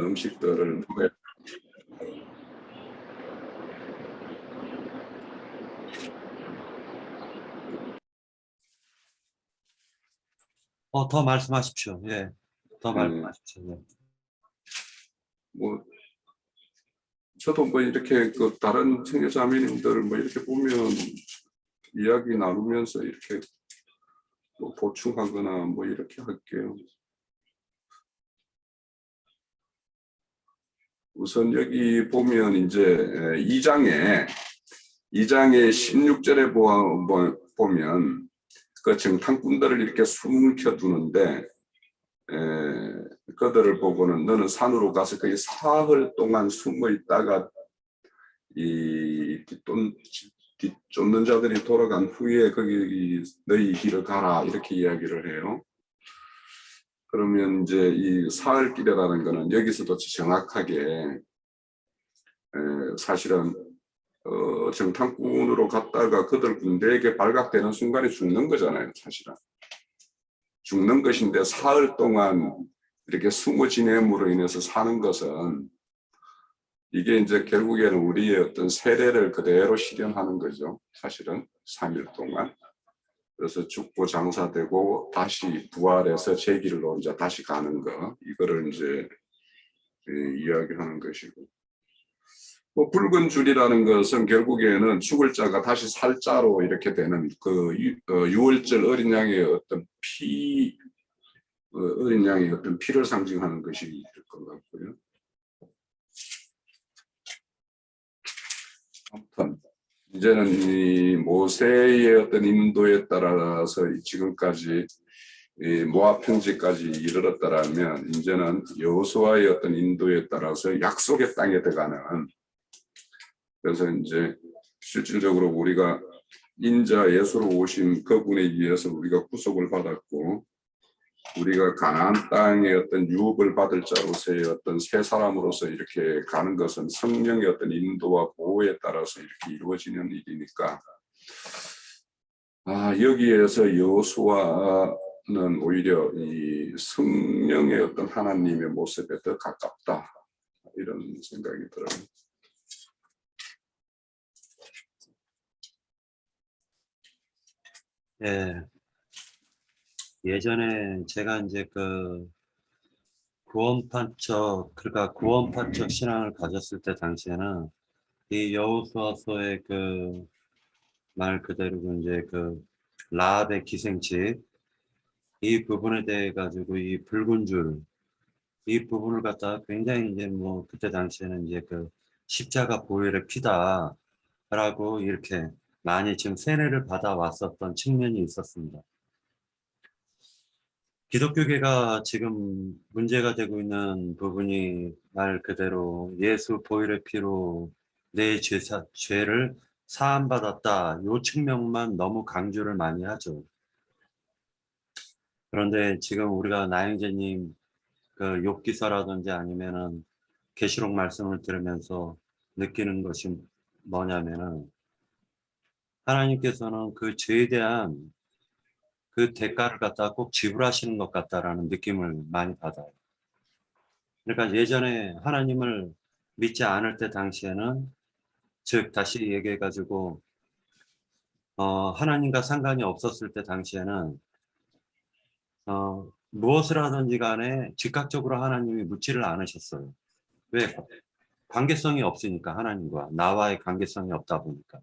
음식들을 먹어야 더 말씀하십시오. 예, 더 네. 말씀하십시오. 예. 뭐 저도 뭐 이렇게 그 다른 청교자매님들 뭐 이렇게 보면 이야기 나누면서 이렇게 뭐 보충하거나 뭐 이렇게 할게요. 우선 여기 보면 이제 2장에 16절에 보면 그 정탐꾼들을 이렇게 숨겨 두는데 그들을 보고는 너는 산으로 가서 거기 사흘 동안 숨어 있다가 이 쫓는 자들이 돌아간 후에 거기 너희 길을 가라 이렇게 이야기를 해요. 그러면 이제 이 사흘 길이라는 거는 여기서도 정확하게 사실은 정탐꾼으로 갔다가 그들 군대에게 발각되는 순간에 죽는 거잖아요. 사실은 죽는 것인데 사흘 동안 이렇게 숨어 지냄으로 인해서 사는 것은 이게 이제 결국에는 우리의 어떤 세례를 그대로 실현하는 거죠. 사실은 3일 동안. 그래서 죽고 장사되고 다시 부활해서 제 길로 이제 다시 가는 거 이거를 이제 이야기하는 것이고. 뭐 붉은 줄이라는 것은 결국에는 죽을 자가 다시 살 자로 이렇게 되는 그 유월절 어린 양의 어떤 어린 양의 어떤 피를 상징하는 것이 될 것 같고요. 아무튼 이제는 이 모세의 어떤 인도에 따라서 지금까지 이 모압 평지까지 이르렀다라면 이제는 여호수아의 어떤 인도에 따라서 약속의 땅에 들어가는 그래서 이제 실질적으로 우리가 인자 예수로 오신 그분에 의해서 우리가 구속을 받았고 우리가 가나안 땅의 어떤 유업을 받을 자로서의 어떤 새 사람으로서 이렇게 가는 것은 성령의 어떤 인도와 보호에 따라서 이렇게 이루어지는 일이니까 여기에서 여호수아는 오히려 이 성령의 어떤 하나님의 모습에 더 가깝다 이런 생각이 들어요. 예. 예전에 제가 이제 그 그러니까 구원파적 신앙을 가졌을 때 당시에는 이 여호수아서의 그 말 그대로 이제 그 라합의 기생집 이 부분에 대해 가지고 이 붉은 줄 이 부분을 갖다가 굉장히 이제 뭐 그때 당시에는 이제 그 십자가 보혈의 피다라고 이렇게 많이 지금 세례를 받아 왔었던 측면이 있었습니다. 기독교계가 지금 문제가 되고 있는 부분이 말 그대로 예수 보혈의 피로 내 죄를 사함받았다. 이 측면만 너무 강조를 많이 하죠. 그런데 지금 우리가 나영재님 그 욥기서라든지 아니면은 계시록 말씀을 들으면서 느끼는 것이 뭐냐면은 하나님께서는 그 죄에 대한 그 대가를 갖다가 꼭 지불하시는 것 같다라는 느낌을 많이 받아요. 그러니까 예전에 하나님을 믿지 않을 때 당시에는 즉 다시 얘기해 가지고 하나님과 상관이 없었을 때 당시에는 무엇을 하든지 간에 즉각적으로 하나님이 묻지를 않으셨어요. 왜? 관계성이 없으니까 하나님과 나와의 관계성이 없다 보니까.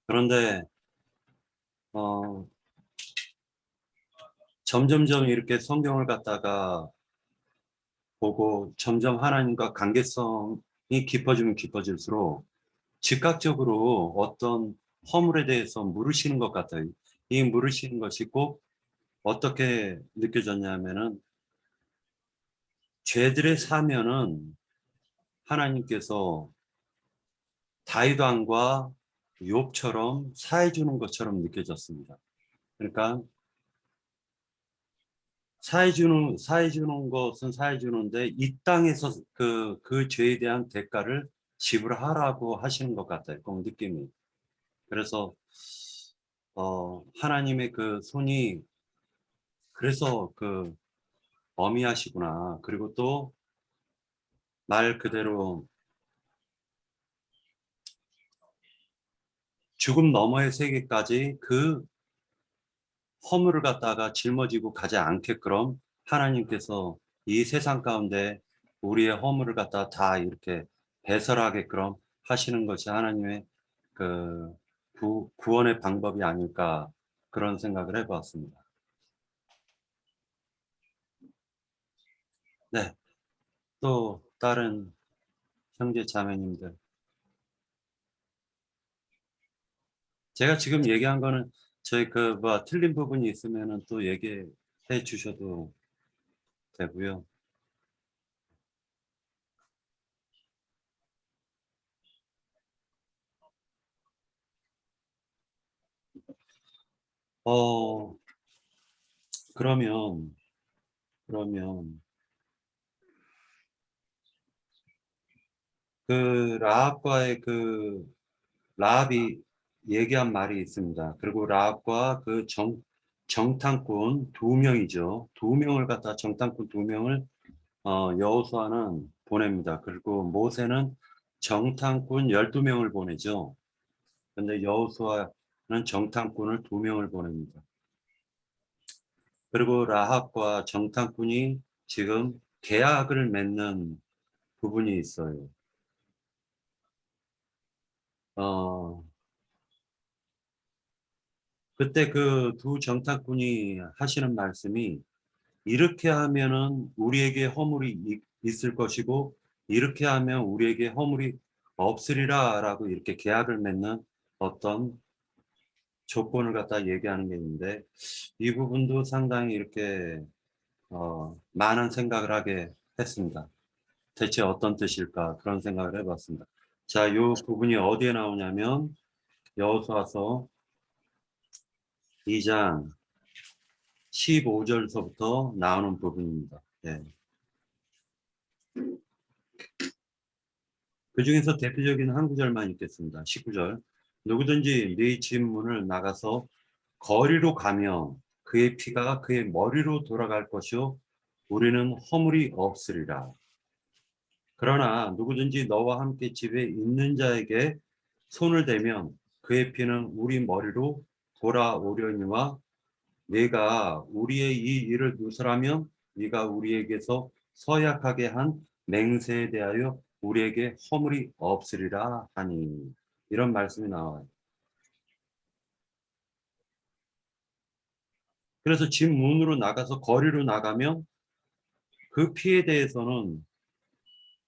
그런데 점점점 이렇게 성경을 갖다가 보고 점점 하나님과 관계성이 깊어지면 깊어질수록 즉각적으로 어떤 허물에 대해서 물으시는 것 같아요. 이 물으시는 것이 꼭 어떻게 느껴졌냐면은 죄들의 사면은 하나님께서 다윗 왕과 욥처럼 사해 주는 것처럼 느껴졌습니다. 그러니까 사해 주는 것은 사해 주는데 이 땅에서 그 죄에 대한 대가를 지불하라고 하시는 것 같아요. 그 느낌이. 그래서 하나님의 그 손이 그래서 그 어미하시구나. 그리고 또 말 그대로 죽음 너머의 세계까지 그 허물을 갖다가 짊어지고 가지 않게끔 하나님께서 이 세상 가운데 우리의 허물을 갖다 다 이렇게 배설하게끔 하시는 것이 하나님의 그 구원의 방법이 아닐까 그런 생각을 해보았습니다. 네, 또 다른 형제 자매님들. 제가 지금 얘기한 거는 저희 틀린 부분이 있으면은 또 얘기해 주셔도 되고요. 어, 그러면 라합과의 라합이 얘기한 말이 있습니다. 그리고 라합과 정탐꾼 두 명이죠. 두 명을 갖다 정탐꾼 두 명을 여호수아는 보냅니다. 그리고 모세는 정탐꾼 12명을 보내죠. 근데 여호수아는 정탐꾼을 두 명을 보냅니다. 그리고 라합과 정탐꾼이 지금 계약을 맺는 부분이 있어요. 그때 그 두 정탐꾼이 하시는 말씀이 이렇게 하면은 우리에게 허물이 있을 것이고 이렇게 하면 우리에게 허물이 없으리라 라고 이렇게 계약을 맺는 어떤 조건을 갖다 얘기하는 게 있는데 이 부분도 상당히 이렇게 많은 생각을 하게 했습니다. 대체 어떤 뜻일까 그런 생각을 해봤습니다. 자, 이 부분이 어디에 나오냐면 여호수아서 2장 15절서부터 나오는 부분입니다. 네. 그 중에서 대표적인 한 구절만 읽겠습니다. 19절. 누구든지 네 집 문을 나가서 거리로 가며 그의 피가 그의 머리로 돌아갈 것이요 우리는 허물이 없으리라. 그러나 누구든지 너와 함께 집에 있는 자에게 손을 대면 그의 피는 우리 머리로 돌아오려니와 네가 우리의 이 일을 누설하면 네가 우리에게서 서약하게 한 맹세에 대하여 우리에게 허물이 없으리라 하니 이런 말씀이 나와요. 그래서 집 문으로 나가서 거리로 나가면 그 피에 대해서는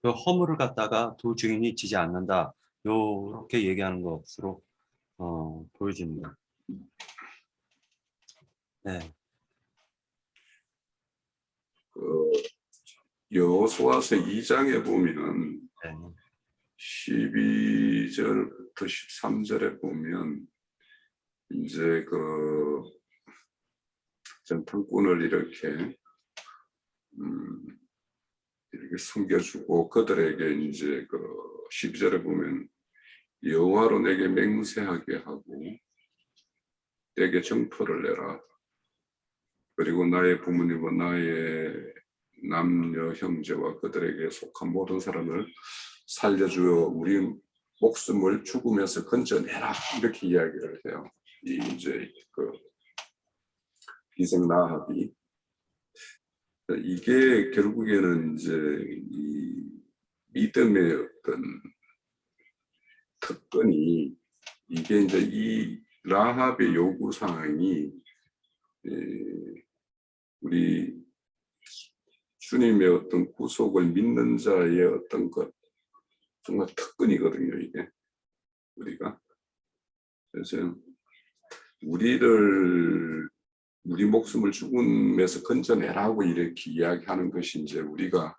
그 허물을 갖다가 두 증인이 지지 않는다. 요렇게 얘기하는 것으로 보여집니다. 네. 여호수아서 2장에 보면 네. 12절부터 13절에 보면 이제 정탐꾼을 이렇게 숨겨주고 그들에게 이제 12절에 보면 여호와로 내게 맹세하게 하고 내게 정포를 내라. 그리고 나의 부모님과 나의 남녀 형제와 그들에게 속한 모든 사람을 살려주어 우리 목숨을 죽음에서 건져내라 이렇게 이야기를 해요. 이제 희생 라합이 이게 결국에는 이제 이 믿음의 어떤 특권이 이게 이제 이 라합의 요구 사항이 우리 주님의 어떤 구속을 믿는 자의 어떤 것 정말 특권이거든요. 이게 우리가 그래서 우리 목숨을 죽음에서 건져내라고 이렇게 이야기하는 것이 이제 우리가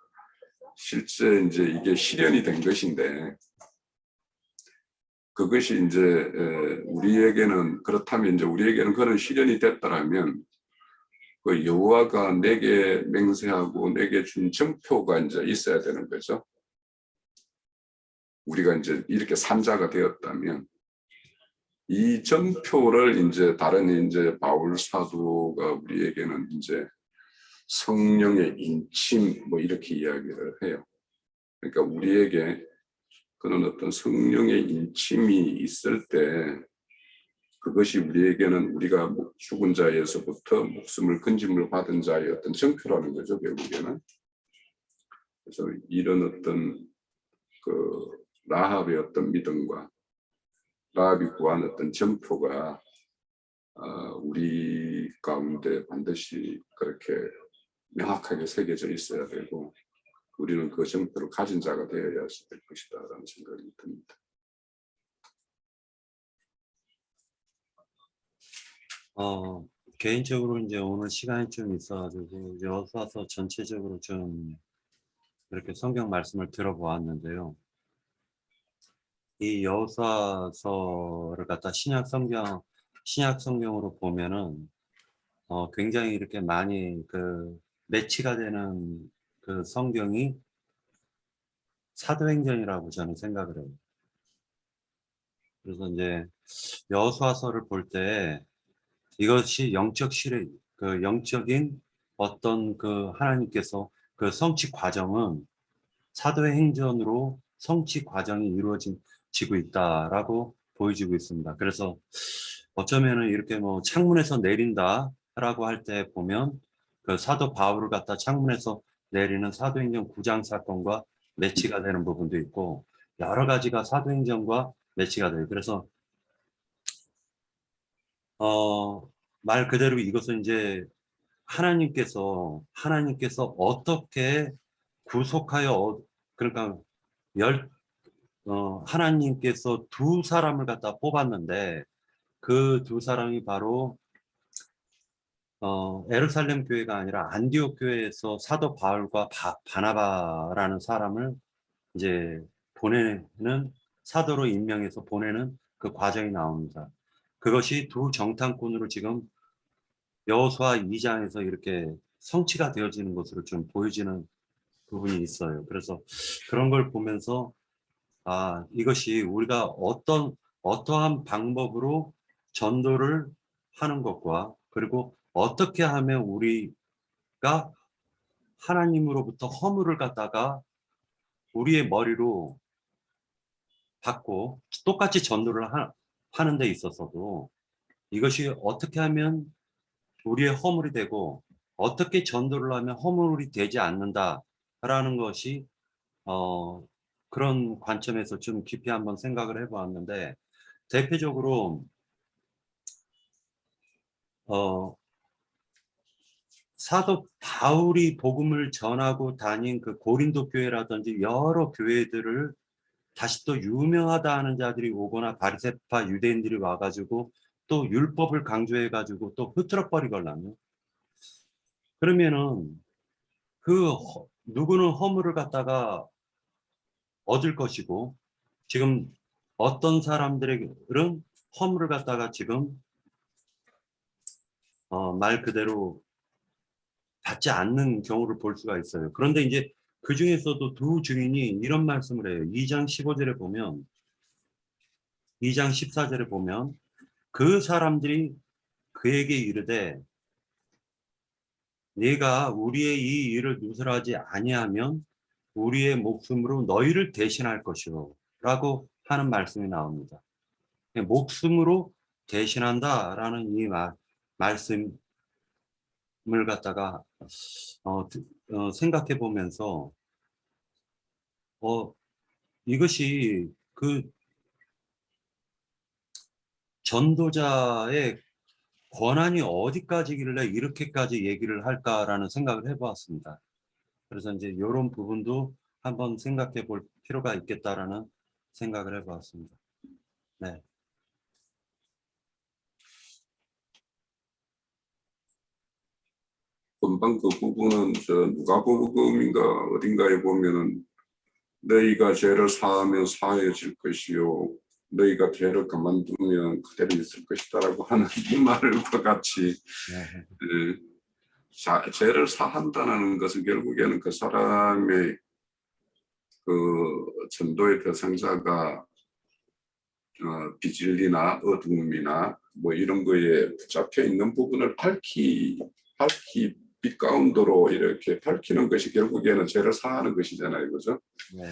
실제 이제 이게 실현이 된 것인데 그것이 이제 우리에게는 그렇다면 이제 우리에게는 그런 실현이 됐다라면 그 여호와가 내게 맹세하고 내게 준 정표가 이제 있어야 되는 거죠. 우리가 이제 이렇게 산자가 되었다면 이 정표를 이제 다른 이제 바울 사도가 우리에게는 이제 성령의 인침 뭐 이렇게 이야기를 해요. 그러니까 우리에게 그런 어떤 성령의 인침이 있을 때 그것이 우리에게는 우리가 죽은 자에서부터 목숨을 건짐을 받은 자의 어떤 정표라는 거죠, 결국에는. 그래서 이런 어떤 그 라합의 어떤 믿음과 라합이 구한 어떤 정표가 우리 가운데 반드시 그렇게 명확하게 새겨져 있어야 되고 우리는 그 정표를 가진 자가 되어야 될 것이다 라는 생각이 듭니다. 개인적으로 이제 오늘 시간이 좀 있어가지고 여호수아서 전체적으로 좀 이렇게 성경 말씀을 들어보았는데요. 이 여호수아서를 갖다 신약 성경으로 보면은 굉장히 이렇게 많이 그 매치가 되는 그 성경이 사도행전이라고 저는 생각을 해요. 그래서 이제 여호수아서를 볼 때 이것이 그 영적인 어떤 그 하나님께서 그 성취 과정은 사도행전으로 성취 과정이 이루어지고 있다라고 보여지고 있습니다. 그래서 어쩌면은 이렇게 뭐 창문에서 내린다라고 할 때 보면 그 사도 바울을 갖다 창문에서 내리는 사도행전 9장 사건과 매치가 되는 부분도 있고 여러 가지가 사도행전과 매치가 돼요. 그래서 말 그대로 이것은 이제 하나님께서 어떻게 구속하여 그러니까 하나님께서 두 사람을 갖다 뽑았는데 그 두 사람이 바로 에루살렘 교회가 아니라 안디옥 교회에서 사도 바울과 바나바라는 사람을 이제 보내는 사도로 임명해서 보내는 그 과정이 나옵니다. 그것이 두 정탐꾼으로 지금 여호수아 2장에서 이렇게 성취가 되어지는 것으로 좀 보여지는 부분이 있어요. 그래서 그런 걸 보면서 이것이 우리가 어떠한 방법으로 전도를 하는 것과 그리고 어떻게 하면 우리가 하나님으로부터 허물을 갖다가 우리의 머리로 받고 똑같이 전도를 하는 데 있어서도 이것이 어떻게 하면 우리의 허물이 되고 어떻게 전도를 하면 허물이 되지 않는다라는 것이 그런 관점에서 좀 깊이 한번 생각을 해보았는데 대표적으로 사도 바울이 복음을 전하고 다닌 그 고린도 교회라든지 여러 교회들을 다시 또 유명하다 하는 자들이 오거나 바리새파 유대인들이 와가지고 또 율법을 강조해가지고 또 흐트러 버리걸라면 그러면은 누구는 허물을 갖다가 얻을 것이고 지금 어떤 사람들은 허물을 갖다가 지금 말 그대로 받지 않는 경우를 볼 수가 있어요. 그런데 이제 그 중에서도 두 증인이 이런 말씀을 해요. 2장 15절에 보면 2장 14절에 보면 그 사람들이 그에게 이르되 네가 우리의 이 일을 누설하지 아니하면 우리의 목숨으로 너희를 대신할 것이요 라고 하는 말씀이 나옵니다. 목숨으로 대신한다라는 이 말씀을 갖다가 생각해 보면서 이것이 그 전도자의 권한이 어디까지길래 이렇게까지 얘기를 할까라는 생각을 해보았습니다. 그래서 이제 이런 부분도 한번 생각해 볼 필요가 있겠다라는 생각을 해보았습니다. 네. 금방 그 부분은 누가복음인가 어딘가에 보면은 너희가 죄를 사하면 사해질 것이요 너희가 죄를 그만두면 그대로 있을 것이다라고 하는 이 말과 같이 죄를 사한다는 것은 결국에는 그 사람의 그 전도의 대상자가 비진리나 어두움이나 뭐 이런 거에 붙잡혀 있는 부분을 밝히기 빛 가운데로 이렇게 밝히는 것이 결국에는 죄를 사하는 것이잖아요. 그죠? 네.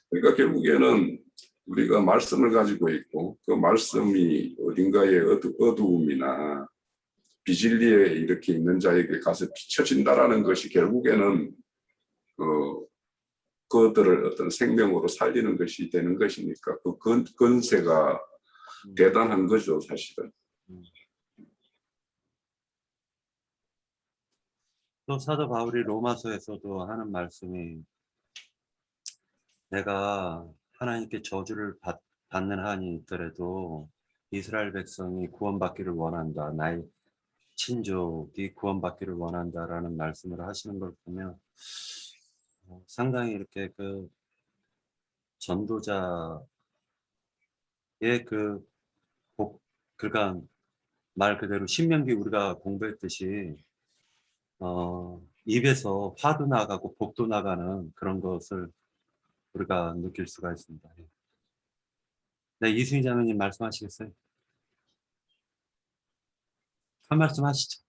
그러니까 결국에는 우리가 말씀을 가지고 있고 그 말씀이 어딘가에 어두움이나 비진리에 이렇게 있는 자에게 가서 비춰진다라는 것이 결국에는 그들을 어떤 생명으로 살리는 것이 되는 것이니까 그 건세가 대단한 거죠, 사실은. 또 사도 바울이 로마서에서도 하는 말씀이 내가 하나님께 저주를 받는 한이 있더라도 이스라엘 백성이 구원받기를 원한다. 나의 친족이 구원받기를 원한다라는 말씀을 하시는 걸 보면 상당히 이렇게 그 전도자의 그 그러니까 말 그대로 신명기 우리가 공부했듯이 입에서 화도 나가고 복도 나가는 그런 것을 우리가 느낄 수가 있습니다. 네, 이수희 자매님 말씀하시겠어요? 한 말씀 하시죠.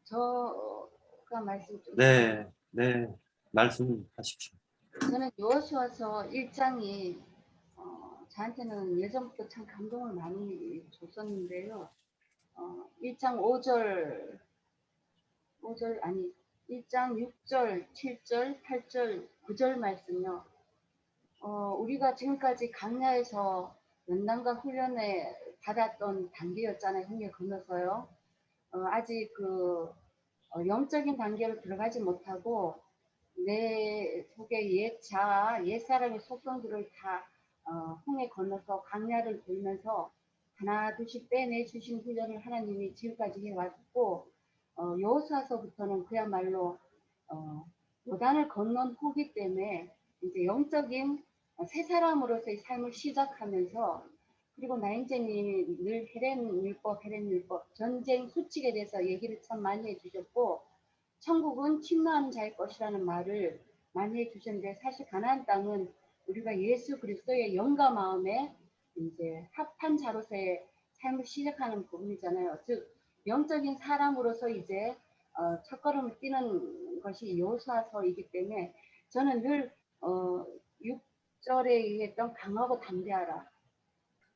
저가 말씀 좀. 네, 네, 말씀하십시오. 저는 여호수아서 1장이 저한테는 예전부터 참 감동을 많이 줬었는데요. 1장 5절 아니 1장 6절, 7절, 8절, 9절 말씀요. 우리가 지금까지 강야에서 연단과 훈련에 받았던 단계였잖아요. 흥에 건너서요. 아직 그 영적인 단계로 들어가지 못하고 내 속에 옛 자아, 옛 사람의 속성들을 다 홍해 건너서 강야를 돌면서 하나 둘씩 빼내 주신 훈련을 하나님이 지금까지 해왔고 여호수아서부터는 그야말로 요단을 건넌 후기 때문에 이제 영적인 새 사람으로서의 삶을 시작하면서 그리고 나인제님이 늘 헤렌율법 전쟁 수칙에 대해서 얘기를 참 많이 해주셨고 천국은 침노하는 자의 것이라는 말을 많이 해주셨는데 사실 가나안 땅은 우리가 예수 그리스도의 영과 마음에 이제 합한 자로서의 삶을 시작하는 부분이잖아요. 즉 영적인 사람으로서 이제 첫걸음을 뛰는 것이 여호수아서이기 때문에 저는 늘 6절에 의했던 강하고 담대하라.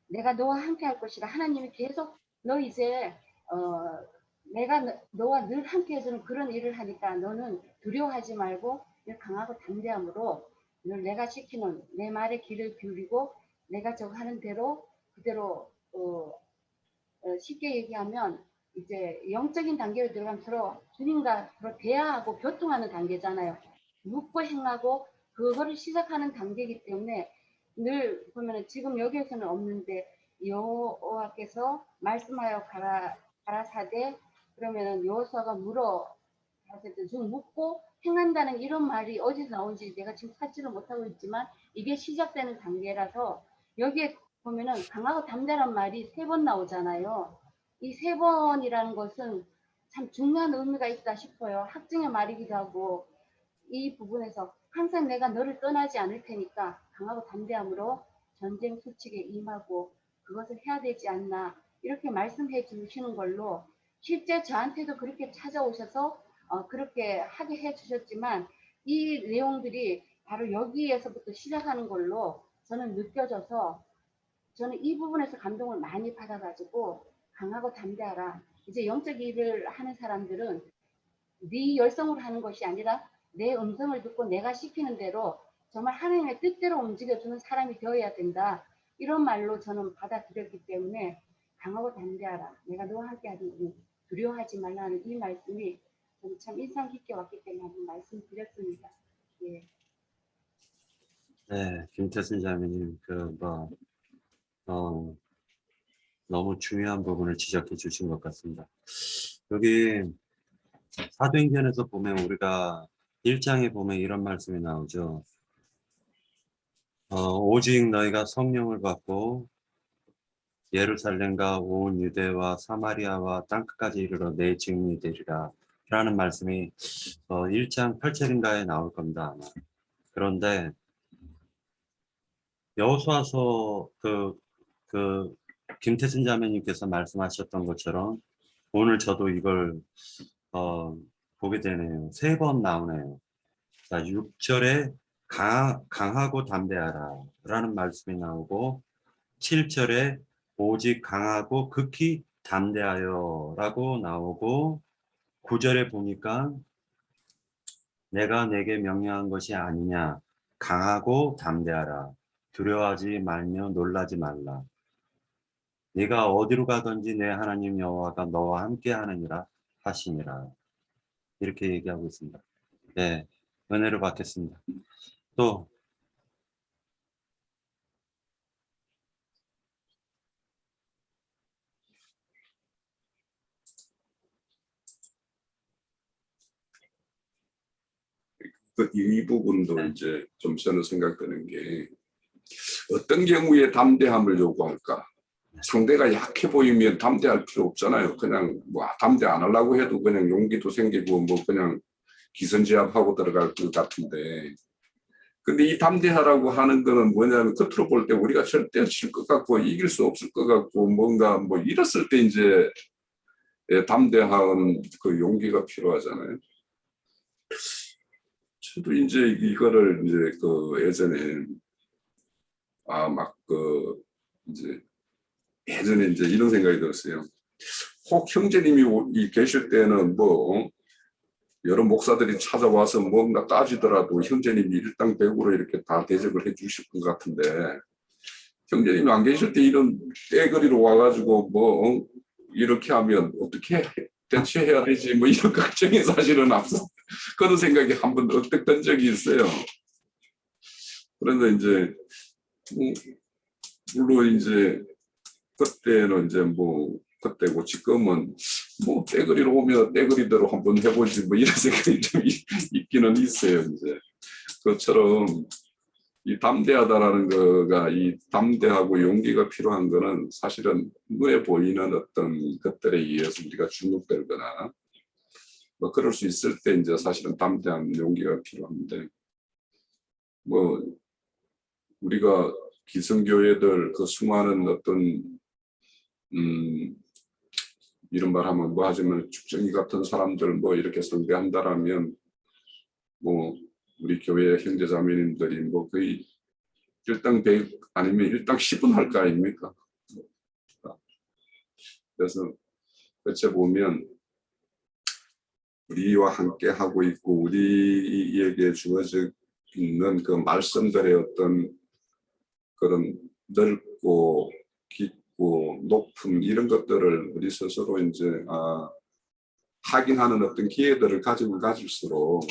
내가 너와 함께 할 것이라. 하나님이 계속 너 이제 내가 너와 늘 함께 해주는 그런 일을 하니까 너는 두려워하지 말고 늘 강하고 담대함으로 늘 내가 시키는 내 말에 귀를 기울이고 내가 저거 하는 대로 그대로 쉽게 얘기하면 이제 영적인 단계로 들어가면 서로 주님과 서로 대화하고 교통하는 단계잖아요. 묻고 행하고 그거를 시작하는 단계이기 때문에 늘 보면은 지금 여기에서는 없는데 여호와께서 말씀하여 가라사대 그러면은 여호수아가 물어 가라사대 좀 묻고 행한다는 이런 말이 어디서 나온지 내가 지금 찾지를 못하고 있지만 이게 시작되는 단계라서 여기에 보면은 강하고 담대한 말이 3번 나오잖아요. 이 3번이라는 것은 참 중요한 의미가 있다 싶어요. 학증의 말이기도 하고 이 부분에서 항상 내가 너를 떠나지 않을 테니까 강하고 담대함으로 전쟁 수칙에 임하고 그것을 해야 되지 않나 이렇게 말씀해 주시는 걸로 실제 저한테도 그렇게 찾아오셔서 그렇게 하게 해 주셨지만 이 내용들이 바로 여기에서부터 시작하는 걸로 저는 느껴져서 저는 이 부분에서 감동을 많이 받아가지고 강하고 담대하라. 이제 영적 일을 하는 사람들은 네 열성으로 하는 것이 아니라 내 음성을 듣고 내가 시키는 대로 정말 하나님의 뜻대로 움직여주는 사람이 되어야 된다. 이런 말로 저는 받아들였기 때문에 강하고 담대하라. 내가 너와 함께 하니 두려워하지 말라는 이 말씀이 저는 참 인상 깊게 왔기 때문에 한번 말씀드렸습니다. 예. 네, 김태순 자매님 너무 중요한 부분을 지적해 주신 것 같습니다. 여기 사도행전에서 보면 우리가 1장에 보면 이런 말씀이 나오죠. 오직 너희가 성령을 받고 예루살렘과 온 유대와 사마리아와 땅끝까지 이르러 내 증인이 되리라 라는 말씀이 1장 8절인가에 나올 겁니다. 아마. 그런데 여호수아서 그 김태순 자매님께서 말씀하셨던 것처럼 오늘 저도 이걸 보게 되네요. 3번 나오네요. 자, 6절에 강하고 담대하라 라는 말씀이 나오고 7절에 오직 강하고 극히 담대하여 라고 나오고 9절에 보니까 내가 내게 명령한 것이 아니냐 강하고 담대하라 두려워하지 말며 놀라지 말라 네가 어디로 가든지 내 하나님 여호와가 너와 함께 하느니라 하시니라 이렇게 얘기하고 있습니다. 네, 은혜를 받겠습니다. 또 이 부분도 이제 좀 저는 생각되는 게 어떤 경우에 담대함을 요구할까? 상대가 약해 보이면 담대할 필요 없잖아요. 그냥 뭐 담대 안 하려고 해도 그냥 용기도 생기고 뭐 그냥 기선제압하고 들어갈 것 같은데. 근데 이 담대하라고 하는 거는 뭐냐면 겉으로 볼 때 우리가 절대 질 것 같고 이길 수 없을 것 같고 뭔가 뭐 이랬을 때 이제 담대한 그 용기가 필요하잖아요. 저도 이제 이거를 이제 그 예전에 막 그 이제 예전에 이제 이런 생각이 들었어요. 혹 형제님이 계실 때는 뭐 여러 목사들이 찾아와서 뭔가 따지더라도 형제님이 일당백으로 이렇게 다 대접을 해 주실 것 같은데 형제님이 안 계실 때 이런 떼거리로 와가지고 뭐 이렇게 하면 어떻게 대처해야 되지 뭐 이런 걱정이 사실은 앞서 그런 생각이 한번 던 적이 있어요. 그래서 이제 물론 이제 그때는 이제 뭐 그때고 지금은 뭐 떼거리로 오면 떼거리대로 한번 해보지 뭐 이런 생각이 좀 있기는 있어요. 이제 그처럼 이 담대하다라는 거가 이 담대하고 용기가 필요한 거는 사실은 눈에 보이는 어떤 것들에 의해서 우리가 주눅들거나 뭐 그럴 수 있을 때 이제 사실은 담대한 용기가 필요한데 뭐 우리가 기성교회들 그 수많은 어떤 이런 말 하면 뭐 하지만 축쟁이 같은 사람들 뭐 이렇게 상대한다라면 뭐 우리 교회 형제자매님들이 뭐 거의 일당 100 아니면 일당 10은 할 거 아닙니까? 그래서 어째 보면 우리와 함께 하고 있고 우리에게 주어져 있는 그 말씀들의 어떤 그런 넓고 깊고 높음 이런 것들을 우리 스스로 이제 확인하는 어떤 기회들을 가지면 가질수록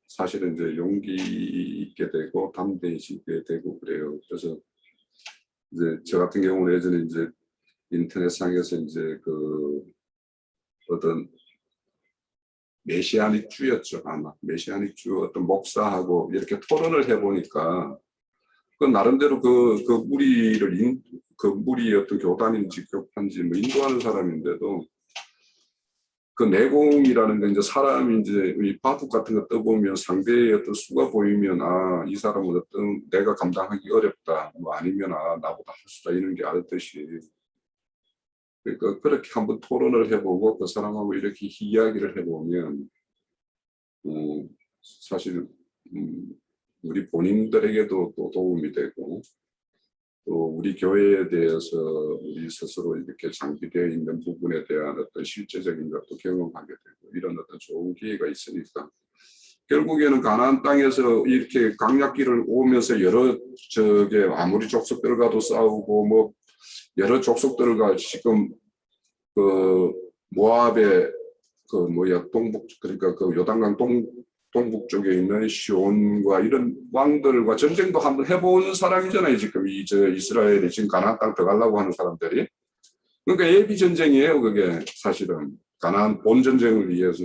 사실은 이제 용기 있게 되고 담대해지게 되고 그래요. 그래서 이제 저 같은 경우는 예전에 이제 인터넷상에서 이제 그 어떤 메시아닉주였죠. 아마 메시아닉주 어떤 목사하고 이렇게 토론을 해보니까 그 나름대로 그 무리를 그 무리의 어떤 교단인지 교파인지 뭐 인도하는 사람인데도 그 내공이라는 게 이제 사람이 이제 이 바둑 같은 거 떠보면 상대의 어떤 수가 보이면 이 사람은 어떤 내가 감당하기 어렵다 뭐 아니면 나보다 할 수다 이런 게 알듯이 그러니까 그렇게 한번 토론을 해보고 그 사람하고 이렇게 이야기를 해보면 사실 우리 본인들에게도 또 도움이 되고 또 우리 교회에 대해서 우리 스스로 이렇게 장비되어 있는 부분에 대한 어떤 실제적인 것도 경험하게 되고 이런 어떤 좋은 기회가 있으니까 결국에는 가나안 땅에서 이렇게 강약길을 오면서 여러 아무리 족속들과도 싸우고 뭐 여러 족속들과 지금 그 모압의 그 동북 그러니까 그 요단강 동북 쪽에 있는 시온과 이런 왕들과 전쟁도 한번 해본 사람이잖아요. 지금 이스라엘이 지금 가나안 땅 들어가려고 하는 사람들이. 그러니까 예비 전쟁이에요. 그게 사실은 가나안 본 전쟁을 위해서.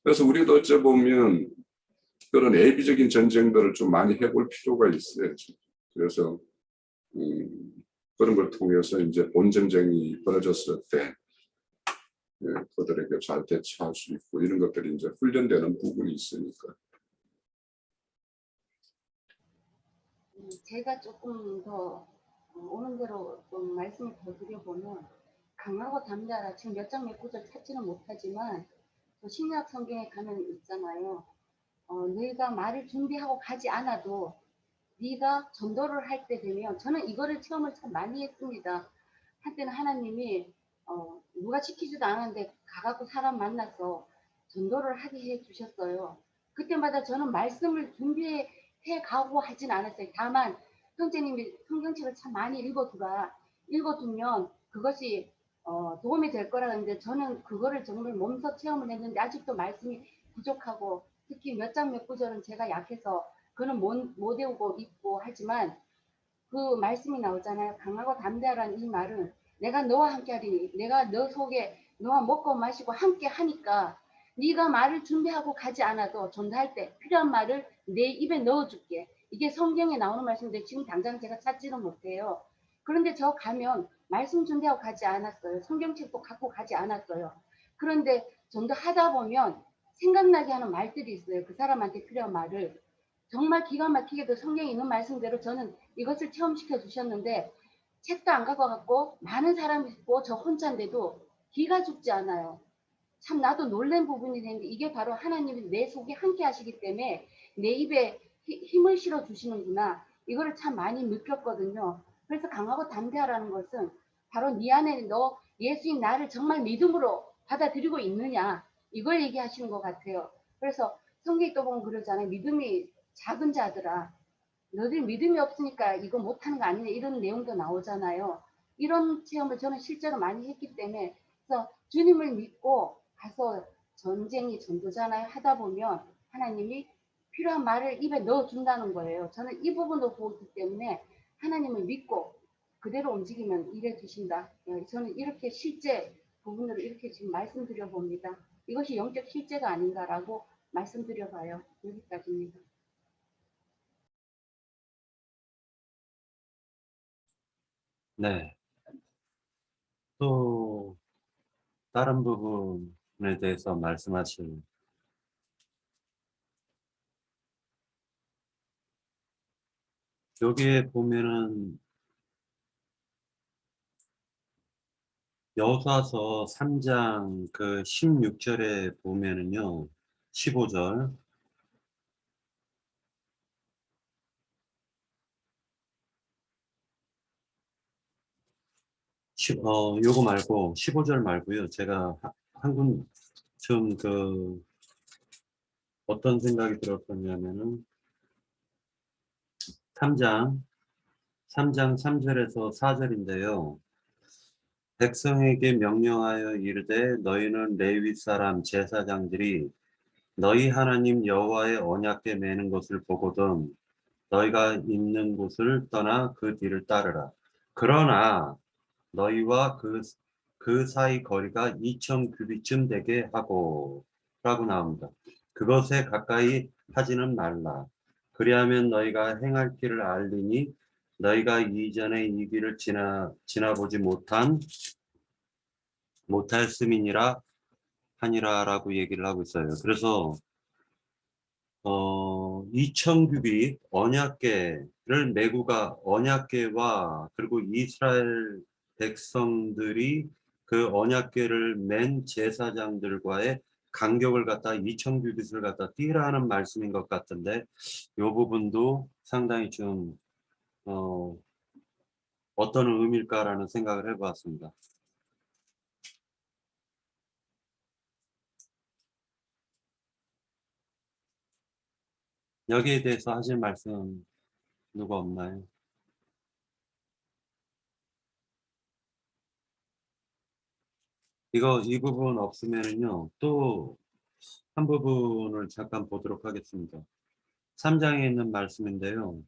그래서 우리도 어째 보면 그런 예비적인 전쟁들을 좀 많이 해볼 필요가 있어요. 그래서 그런 걸 통해서 이제 본 전쟁이 벌어졌을 때 그들에게 잘 대처할 수 있고 이런 것들이 이제 훈련되는 부분이 있으니까. 제가 조금 더 오는 대로 좀 말씀을 더 드려보면 강하고 담대하라 지금 몇 장 몇 구절 찾지는 못하지만 신약 성경에 가면 있잖아요. 너희가 말을 준비하고 가지 않아도 네가 전도를 할 때 되면 저는 이거를 체험을 참 많이 했습니다. 한때는 하나님이 누가 시키지도 않았는데 가갖고 사람 만나서 전도를 하게 해 주셨어요. 그때마다 저는 말씀을 준비해 가고 하진 않았어요. 다만 형제님이 성경책을 참 많이 읽어두라. 읽어두면 그것이 도움이 될 거라 했는데 저는 그거를 정말 몸소 체험을 했는데 아직도 말씀이 부족하고 특히 몇 장 몇 구절은 제가 약해서 그는 못 외우고 있고 하지만 그 말씀이 나오잖아요. 강하고 담대하라는 이 말은 내가 너와 함께 하리니 내가 너 속에 너와 먹고 마시고 함께 하니까 네가 말을 준비하고 가지 않아도 전도할 때 필요한 말을 내 입에 넣어줄게. 이게 성경에 나오는 말씀인데 지금 당장 제가 찾지는 못해요. 그런데 저 가면 말씀 준비하고 가지 않았어요. 성경책도 갖고 가지 않았어요. 그런데 전도하다 보면 생각나게 하는 말들이 있어요. 그 사람한테 필요한 말을. 정말 기가 막히게도 성경에 있는 말씀대로 저는 이것을 체험시켜 주셨는데 책도 안 갖고 갖고 많은 사람이 있고 저 혼자인데도 기가 죽지 않아요. 참 나도 놀란 부분이 되는데 이게 바로 하나님이 내 속에 함께 하시기 때문에 내 입에 힘을 실어 주시는구나. 이거를 참 많이 느꼈거든요. 그래서 강하고 담대하라는 것은 바로 네 안에 너 예수인 나를 정말 믿음으로 받아들이고 있느냐 이걸 얘기하시는 것 같아요. 그래서 성경에 또 보면 그러잖아요. 믿음이 작은 자들아 너들 믿음이 없으니까 이거 못하는 거 아니냐 이런 내용도 나오잖아요. 이런 체험을 저는 실제로 많이 했기 때문에 그래서 주님을 믿고 가서 전쟁이 전도잖아요. 하다 보면 하나님이 필요한 말을 입에 넣어준다는 거예요. 저는 이 부분도 보기 때문에 하나님을 믿고 그대로 움직이면 일해 주신다. 저는 이렇게 실제 부분으로 이렇게 지금 말씀드려 봅니다. 이것이 영적 실제가 아닌가라고 말씀드려 봐요. 여기까지입니다. 네. 또 다른 부분에 대해서 말씀하실. 여기에 보면은 여호수아서 3장 그 16절에 보면은요. 15절 요거 말고 15절 말고요. 제가 한 군 좀 그 어떤 생각이 들었었냐면은 3장 3절에서 4절인데요. 백성에게 명령하여 이르되 너희는 레위 사람 제사장들이 너희 하나님 여호와의 언약궤 매는 것을 보거든 너희가 있는 곳을 떠나 그 뒤를 따르라. 그러나 너희와 그 사이 거리가 2000 규빗쯤 되게 하고 라고 나옵니다. 그것에 가까이 하지는 말라. 그리하면 너희가 행할 길을 알리니 너희가 이전에 이 길을 지나보지 못하였음이니라 하니라라고 얘기를 하고 있어요. 그래서 2000 규빗 언약궤를 메고가 언약궤와 그리고 이스라엘 백성들이 그 언약궤를 맨 제사장들과의 간격을 갖다 2000 규빗을 갖다 띄라는 말씀인 것 같은데 이 부분도 상당히 좀 어떤 의미일까라는 생각을 해보았습니다. 여기에 대해서 하실 말씀 누가 없나요? 이 부분 없으면은요, 또 한 부분을 잠깐 보도록 하겠습니다. 3장에 있는 말씀인데요.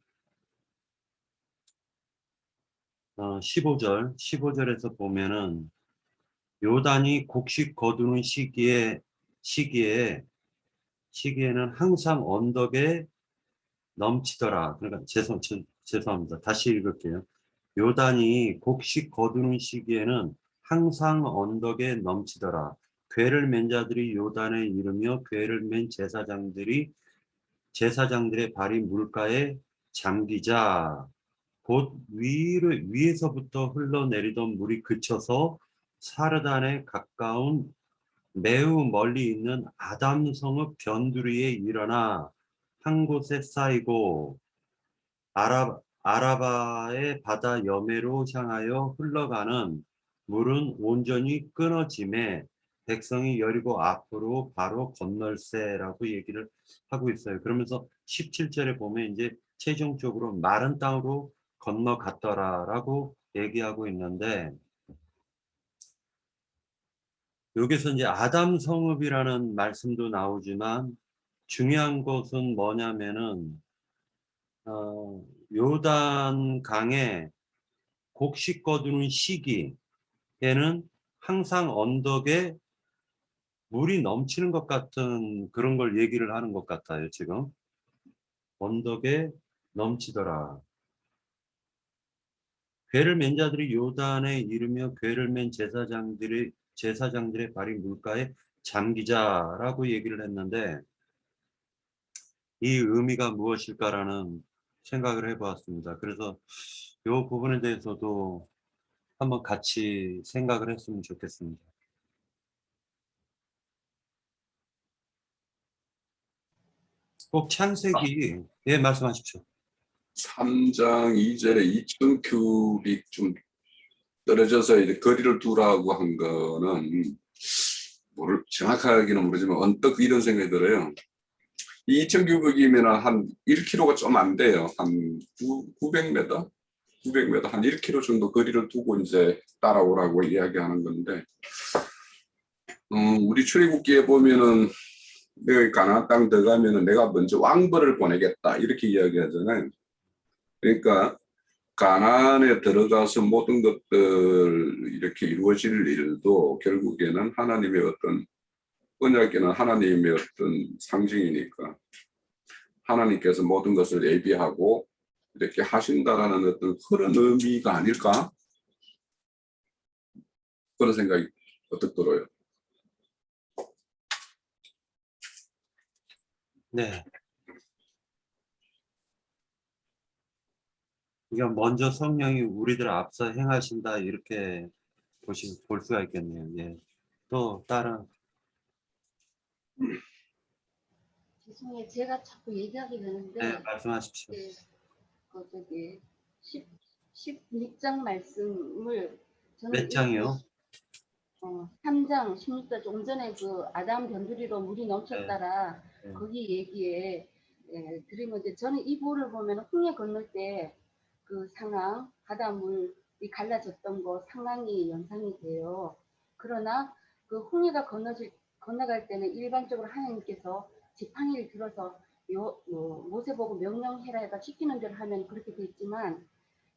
15절에서 보면은 요단이 곡식 거두는 시기에는 항상 언덕에 넘치더라. 그러니까 죄송합니다. 다시 읽을게요. 요단이 곡식 거두는 시기에는 항상 언덕에 넘치더라. 궤를 맨 자들이 요단에 이르며 궤를 맨 제사장들의 발이 물가에 잠기자. 곧 위에서부터 흘러내리던 물이 그쳐서 사르단에 가까운 매우 멀리 있는 아담성읍 변두리에 일어나 한 곳에 쌓이고 아라바의 바다 여매로 향하여 흘러가는 물은 온전히 끊어짐에 백성이 여리고 앞으로 바로 건널세라고 얘기를 하고 있어요. 그러면서 17절에 보면 이제 최종적으로 마른 땅으로 건너갔더라라고 얘기하고 있는데, 여기서 이제 아담 성읍이라는 말씀도 나오지만 중요한 것은 뭐냐면은 요단 강에 곡식 거두는 시기에는 항상 언덕에 물이 넘치는 것 같은 그런 걸 얘기를 하는 것 같아요. 지금 언덕에 넘치더라. 괴를 맨 자들이 요단에 이르며 괴를 맨 제사장들의 발이 물가에 잠기자라고 얘기를 했는데, 이 의미가 무엇일까라는 생각을 해보았습니다. 그래서 이 부분에 대해서도 한번 같이 생각을 했으면 좋겠습니다. 꼭 창세기, 예, 말씀하십시오. 3장 2절에 2천 큐빅 좀 떨어져서 이제 거리를 두라고 한 거는 정확하게는 모르지만 언뜻 이런 생각이 들어요. 이 2천 큐빅이면 한 1km가 좀 안 돼요. 한 900m? 900m, 한 1km 정도 거리를 두고 이제 따라오라고 이야기하는 건데, 우리 출애굽기에 보면은 내가 가나안 땅 들어가면은 내가 먼저 왕벌을 보내겠다 이렇게 이야기하잖아요. 그러니까 가나안에 들어가서 모든 것들 이렇게 이루어질 일도 결국에는 하나님의 어떤 언약에는 하나님의 어떤 상징이니까 하나님께서 모든 것을 예비하고 이렇게 하신다라는 어떤 그런 의미가 아닐까? 그런 생각이 어떻게 들어요? 네. 그러니까 먼저 성령이 우리들 앞서 행하신다 이렇게 볼 수가 있겠네요. 예. 또 다른. 죄송해요. 제가 자꾸 얘기하게 되는데, 네, 말씀하십시오. 예, 저기 16장 말씀을 저는 몇 장이요? 3장 16절 좀 전에 그 아담 변두리로 물이 네, 넘쳤다라 네. 거기 얘기에 드리면 이제 저는 이 부를 보면 홍해 건널 때 그 상황 바닷물이 갈라졌던 거 상황이 연상이 돼요. 그러나 그 홍해가 건너갈 때는 일반적으로 하나님께서 지팡이를 들어서 모세 보고 명령해라 해가 시키는 대로 하면 그렇게 됐지만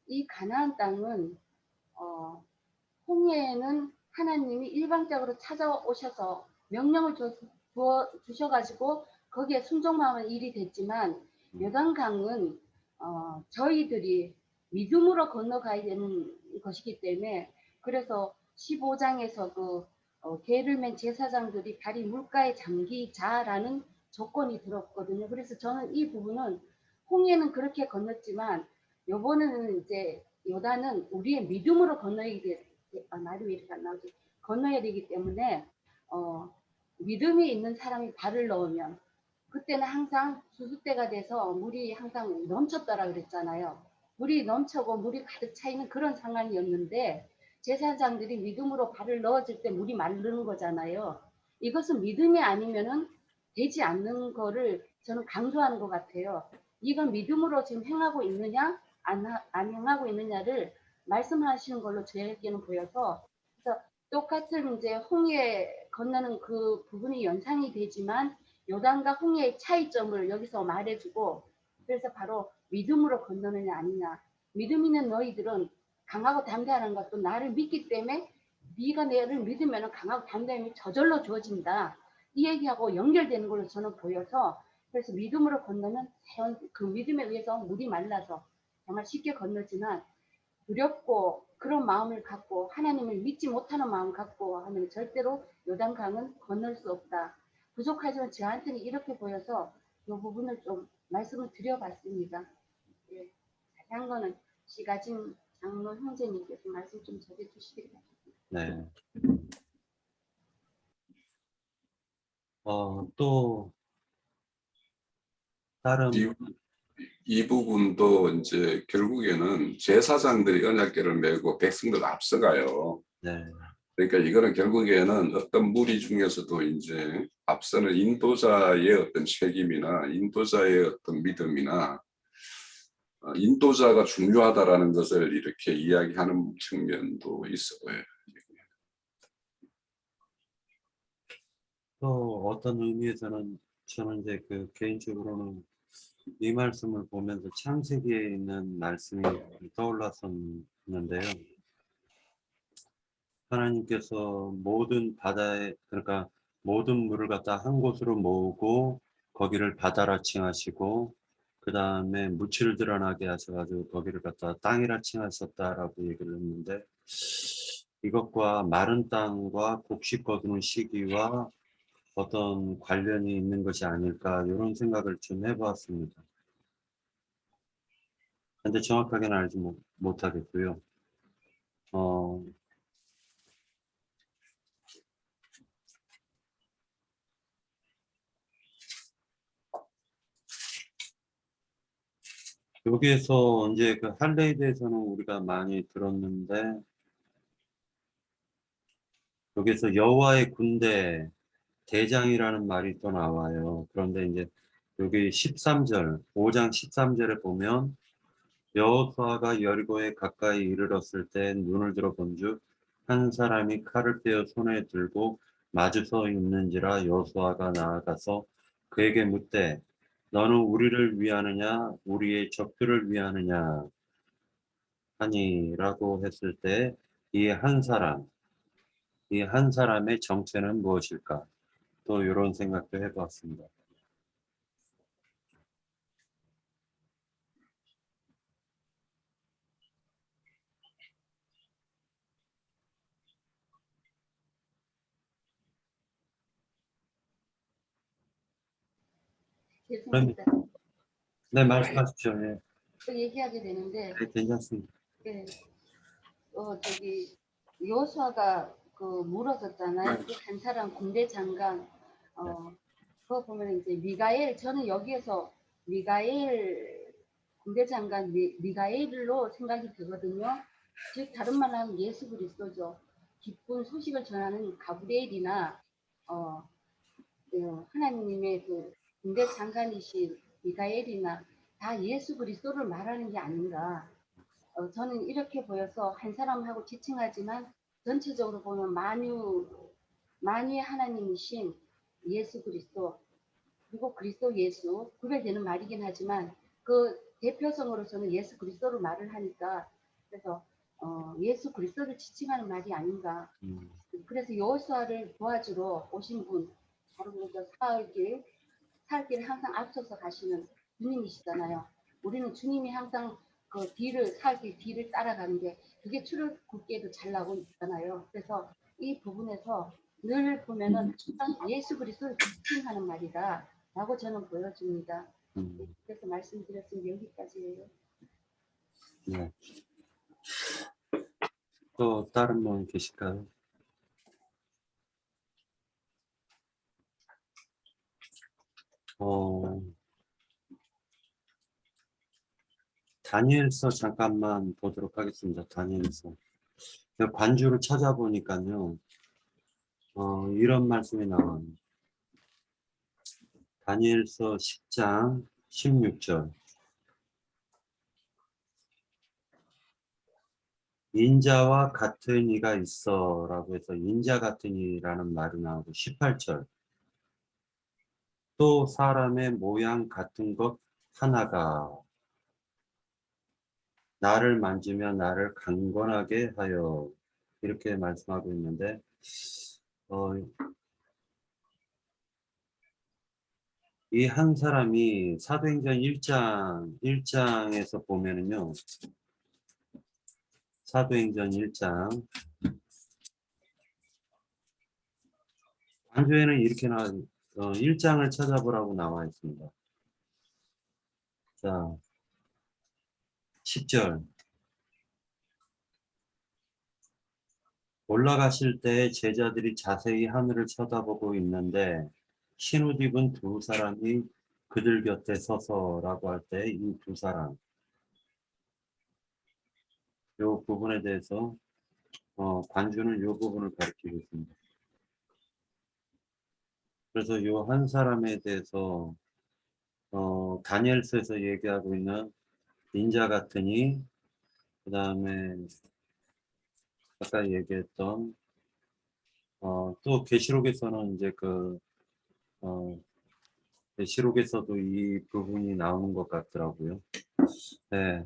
이 가나안 땅은 홍해에는 하나님이 일방적으로 찾아오셔서 명령을 주셔가지고 거기에 순종하는 일이 됐지만 요단강은 저희들이 믿음으로 건너가야 되는 것이기 때문에 그래서 15장에서 그 개를 맨 제사장들이 발이 물가에 잠기자라는 조건이 들었거든요. 그래서 저는 이 부분은 홍해는 그렇게 건넜지만 요번에는 이제 요단은 우리의 믿음으로 건너야 돼. 말이 왜 이렇게 안 나오지? 건너야 되기 때문에 믿음이 있는 사람이 발을 넣으면 그때는 항상 수수때가 돼서 물이 항상 넘쳤더라 그랬잖아요. 물이 넘쳐고 물이 가득 차 있는 그런 상황이었는데 제사장들이 믿음으로 발을 넣어줄 때 물이 마르는 거잖아요. 이것은 믿음이 아니면은 되지 않는 거를 저는 강조하는 것 같아요. 이건 믿음으로 지금 행하고 있느냐 안 행하고 있느냐를 말씀하시는 걸로 저에게는 보여서 그래서 똑같은 이제 홍해 건너는 그 부분이 연상이 되지만 요단과 홍해의 차이점을 여기서 말해주고 그래서 바로 믿음으로 건너느냐 아니냐. 믿음 있는 너희들은 강하고 담대하는 것도 나를 믿기 때문에 네가 나를 믿으면 강하고 담대함이 저절로 주어진다. 이 얘기하고 연결되는 걸로 저는 보여서 그래서 믿음으로 건너면 그 믿음에 의해서 물이 말라서 정말 쉽게 건너지만 두렵고 그런 마음을 갖고 하나님을 믿지 못하는 마음 갖고 하면 절대로 요단강은 건널 수 없다. 부족하지만 저한테는 이렇게 보여서 이 부분을 좀 말씀을 드려봤습니다. 예, 자세한 거는 시가진 장로 형제님께서 말씀 좀 전해 주시길 바랍니다. 네. 또 다른 이 부분도 이제 결국에는 제사장들이 언약궤를 메고 백성들 앞서가요. 네. 그러니까 이거는 결국에는 어떤 무리 중에서도 이제 앞서는 인도자의 어떤 책임이나 인도자의 어떤 믿음이나 인도자가 중요하다라는 것을 이렇게 이야기하는 측면도 있어 보여요. 또 어떤 의미에서는 저는 이제 그 개인적으로는 이 말씀을 보면서 창세기에 있는 말씀이 떠올랐었는데요. 하나님께서 모든 바다에, 그러니까 모든 물을 갖다 한 곳으로 모으고 거기를 바다라 칭하시고 그 다음에 무치를 드러나게 하셔가지고 거기를 갖다 땅이라 칭하셨다라고 얘기를 했는데, 이것과 마른 땅과 곡식 거두는 시기와 어떤 관련이 있는 것이 아닐까, 이런 생각을 좀 해보았습니다. 근데 정확하게는 알지 못하겠고요. 여기에서 이제 그 할례에 대해서는 우리가 많이 들었는데, 여기서 여호와의 군대 대장이라는 말이 또 나와요. 그런데 이제 여기 13절, 5장 13절에 보면 여호수아가 여리고에 가까이 이르렀을 때 눈을 들어 본즉 한 사람이 칼을 빼어 손에 들고 마주서 있는지라. 여호수아가 나아가서 그에게 묻되 너는 우리를 위하느냐 우리의 적들을 위하느냐 하니라고 했을 때 이 한 사람의 정체는 무엇일까? 또 이런 생각도 해보았습니다. 그럼, 죄송합니다. 네, 말씀하십시오. 예. 또 얘기하게 되는데, 네, 괜찮습니다. 네, 저기 여호수아가 그 물어졌잖아요. 그 한 사람 군대 장관, 그거 보면 이제 미가엘, 저는 여기에서 미가엘 군대 장관 미가엘로 생각이 되거든요. 즉 다른 말로 하면 예수 그리스도죠. 기쁜 소식을 전하는 가브리엘이나 어, 하나님의 그 군대 장관이신 미가엘이나 다 예수 그리스도를 말하는 게 아닌가. 저는 이렇게 보여서 한 사람하고 지칭하지만 전체적으로 보면 만유의 하나님이신 예수 그리스도, 그리고 그리스도 예수 구별되는 말이긴 하지만 그 대표성으로서는 예수 그리스도를 말을 하니까, 그래서 예수 그리스도를 지칭하는 말이 아닌가. 그래서 여호수아를 도와주러 오신 분, 바로 그 사흘길을 항상 앞서서 가시는 주님이시잖아요. 우리는 주님이 항상 그 사흘길 뒤를 따라가는데 그게 출애굽기에도 잘 나오고 있잖아요. 그래서 이 부분에서 늘 보면은 항상 예수 그리스도를 지칭하는 말이다 라고 저는 보여집니다. 그래서 말씀드렸으니 여기까지예요. 네. 또 다른 분 계실까요? 다니엘서 잠깐만 보도록 하겠습니다. 다니엘서. 관주를 찾아보니까요. 이런 말씀이 나와요. 다니엘서 10장 16절. 인자와 같은 이가 있어 라고 해서 인자 같은 이라는 말이 나오고, 18절. 또 사람의 모양 같은 것 하나가 나를 만지며 나를 강건하게 하여, 이렇게 말씀하고 있는데, 이 한 사람이 사도행전 1장에서 보면은요, 사도행전 1장, 관조에는 이렇게 1장을 찾아보라고 나와 있습니다. 자, 10절. 올라가실 때 제자들이 자세히 하늘을 쳐다보고 있는데 흰 옷 입은 두 사람이 그들 곁에 서서라고 할 때 이 두 사람, 이 부분에 대해서 관주는 이 부분을 가리키고 있습니다. 그래서 이 한 사람에 대해서 다니엘서에서 얘기하고 있는 인자 같으니, 그 다음에 아까 얘기했던 또 계시록에서는 이제 계시록에서도 이 부분이 나오는 것 같더라고요. 네.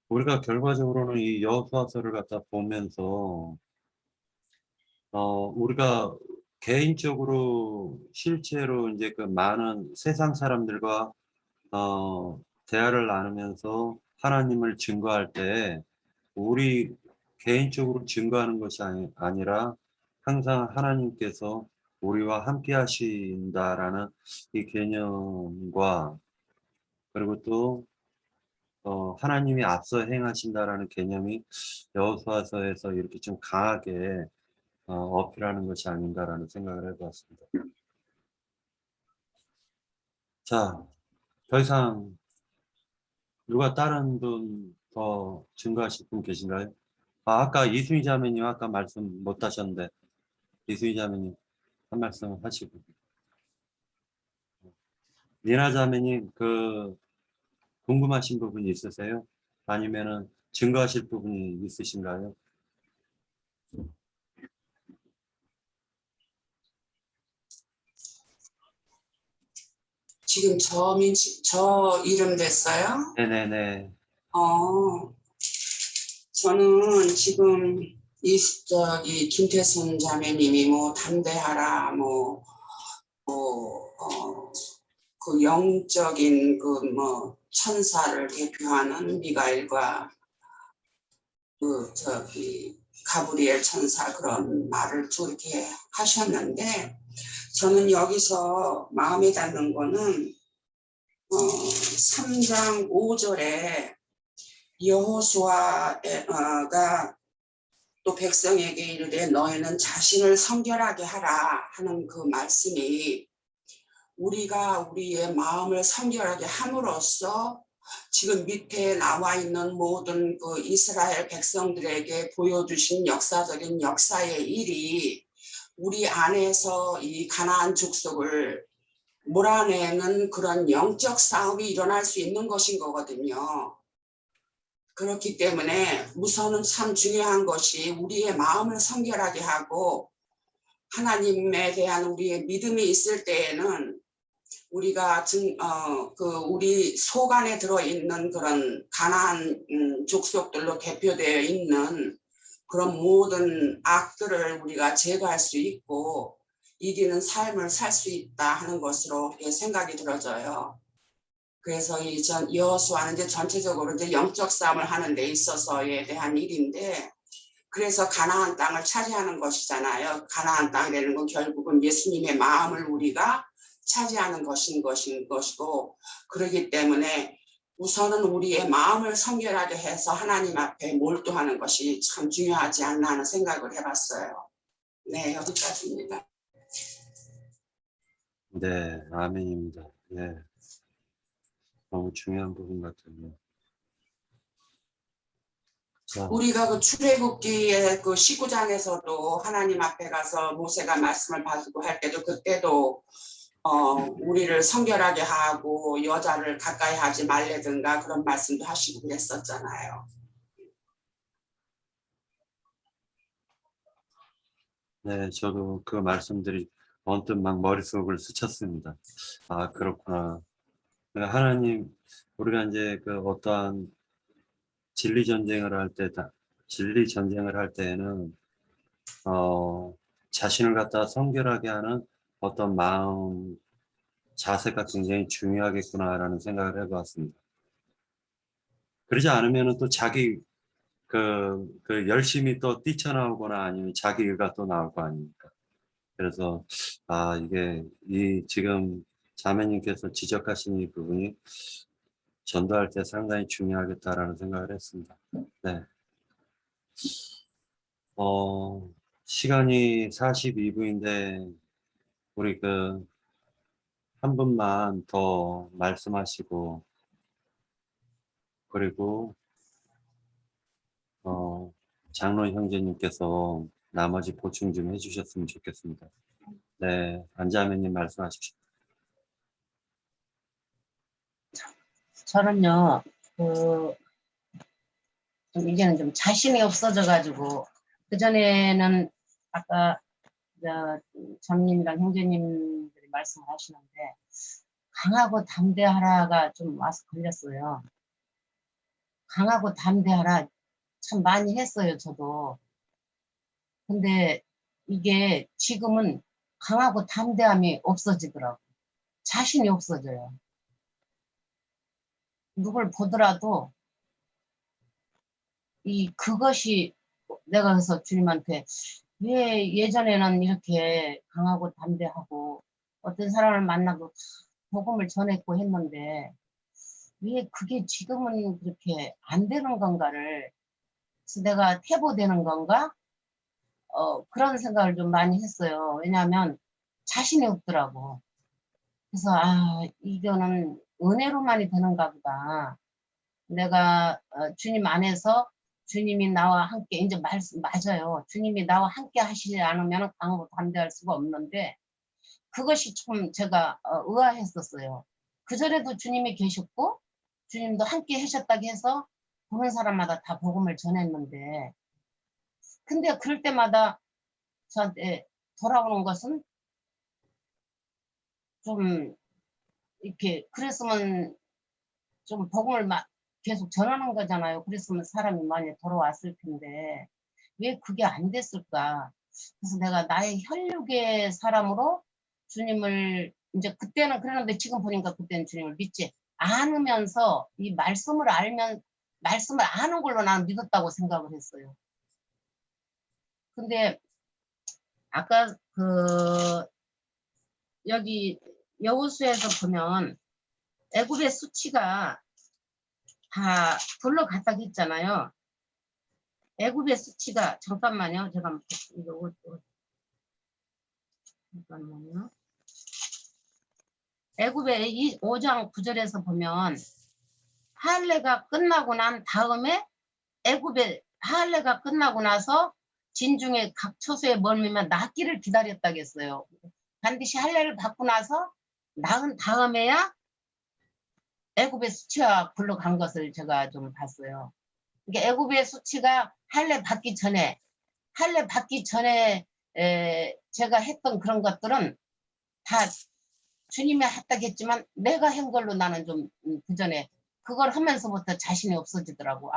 우리가 결과적으로는 이 여호수아서를 갖다 보면서 우리가 개인적으로 실제로 이제 그 많은 세상 사람들과 대화를 나누면서 하나님을 증거할 때 우리 개인적으로 증거하는 것이 아니라 항상 하나님께서 우리와 함께 하신다라는 이 개념과, 그리고 또 하나님이 앞서 행하신다라는 개념이 여호수아서에서 이렇게 좀 강하게 어필하는 것이 아닌가라는 생각을 해보았습니다. 자, 더 이상 누가 다른 분 더 증거하실 분 계신가요? 아까 이수희 자매님 아까 말씀 못 하셨는데 이수희 자매님 한 말씀 하시고, 니나 자매님 궁금하신 부분이 있으세요? 아니면은 증거하실 부분이 있으신가요? 지금 저 이름 됐어요? 네네네. 저는 지금 김태순 자매님이 뭐 담대하라 그 영적인 천사를 대표하는 미가엘과 가브리엘 천사 그런 말을 그렇게 하셨는데, 저는 여기서 마음에 닿는 거는 3장 5절에 여호수아가 또 백성에게 이르되 너희는 자신을 성결하게 하라 하는 그 말씀이, 우리가 우리의 마음을 성결하게 함으로써 지금 밑에 나와 있는 모든 그 이스라엘 백성들에게 보여주신 역사적인 역사의 일이 우리 안에서 이 가나안 족속을 몰아내는 그런 영적 싸움이 일어날 수 있는 것인 거거든요. 그렇기 때문에 우선은 참 중요한 것이 우리의 마음을 성결하게 하고 하나님에 대한 우리의 믿음이 있을 때에는 우리가 우리 속 안에 들어있는 그런 가나안 족속들로 대표되어 있는 그런 모든 악들을 우리가 제거할 수 있고 이기는 삶을 살 수 있다 하는 것으로 생각이 들어져요. 그래서 이 여호수아는 이제 전체적으로 이제 영적 싸움을 하는 데 있어서에 대한 일인데, 그래서 가나안 땅을 차지하는 것이잖아요. 가나안 땅이라는 건 결국은 예수님의 마음을 우리가 차지하는 것이고, 그렇기 때문에 우선은 우리의 마음을 성결하게 해서 하나님 앞에 몰두하는 것이 참 중요하지 않나 하는 생각을 해봤어요. 네, 여기까지입니다. 네, 아멘입니다. 네, 너무 중요한 부분 같은데요. 우리가 그 출애굽기의 그 19장에서도 하나님 앞에 가서 모세가 말씀을 받고 할 때도 그때도 우리를 성결하게 하고 여자를 가까이 하지 말래든가 그런 말씀도 하시고 그랬었잖아요. 네, 저도 그 말씀들이 언뜻 막 머릿속을 스쳤습니다. 아, 그렇구나. 하나님, 우리가 이제 그 어떠한 진리 전쟁을 할 때에는 자신을 갖다 성결하게 하는 어떤 마음, 자세가 굉장히 중요하겠구나라는 생각을 해보았습니다. 그러지 않으면은 또 자기 열심히 또 뛰쳐나오거나 아니면 자기 의가 또 나올 거 아닙니까? 그래서 이게 지금 자매님께서 지적하신 이 부분이 전도할 때 상당히 중요하겠다라는 생각을 했습니다. 네. 시간이 42분인데 우리 한 분만 더 말씀하시고 그리고 장로 형제님께서 나머지 보충 좀 해주셨으면 좋겠습니다. 네, 안자매님 말씀하십시오. 저는요, 좀 이제는 좀 자신이 없어져가지고, 그전에는 아까, 장님이랑 형제님들이 말씀을 하시는데, 강하고 담대하라가 좀 와서 걸렸어요. 강하고 담대하라 참 많이 했어요, 저도. 근데 이게 지금은 강하고 담대함이 없어지더라고요. 자신이 없어져요. 누굴 보더라도 그것이 내가 그래서 주님한테 왜 예전에는 이렇게 강하고 담대하고 어떤 사람을 만나고 복음을 전했고 했는데 왜 그게 지금은 그렇게 안 되는 건가를, 그래서 내가 퇴보되는 건가? 그런 생각을 좀 많이 했어요. 왜냐하면 자신이 없더라고. 그래서 이거는 은혜로만이 되는가 보다. 내가 주님 안에서 주님이 나와 함께 이제 말씀 맞아요. 주님이 나와 함께 하시지 않으면 강하고 담대할 수가 없는데 그것이 좀 제가 의아했었어요. 그전에도 주님이 계셨고 주님도 함께 하셨다고 해서 보는 사람마다 다 복음을 전했는데 근데 그럴 때마다 저한테 돌아오는 것은 좀 이렇게 그랬으면 좀 복음을 계속 전하는 거잖아요. 그랬으면 사람이 많이 돌아왔을 텐데 왜 그게 안 됐을까? 그래서 내가 나의 혈육의 사람으로 주님을 이제 그때는 그러는데 지금 보니까 그때는 주님을 믿지 않으면서 이 말씀을 아는 걸로 나는 믿었다고 생각을 했어요. 근데 아까 여기 여호수아에서 보면 애굽의 수치가 다 돌로 갔다고 했잖아요. 애굽의 수치가 잠깐만요. 제가 이거 잠깐만요. 애굽의 5장 9절에서 보면 할례가 끝나고 난 다음에 애굽의 할례가 끝나고 나서 진중에 각 처소에 머물면 낫기를 기다렸다고 했어요. 반드시 할례를 받고 나서 낳은 다음에야 애굽의 수치가 굴러간 것을 제가 좀 봤어요. 그러니까 애굽의 수치가 할례 받기 전에 제가 했던 그런 것들은 다 주님이 했다고 했지만 내가 한 걸로 나는 좀 그전에 그걸 하면서부터 자신이 없어지더라고.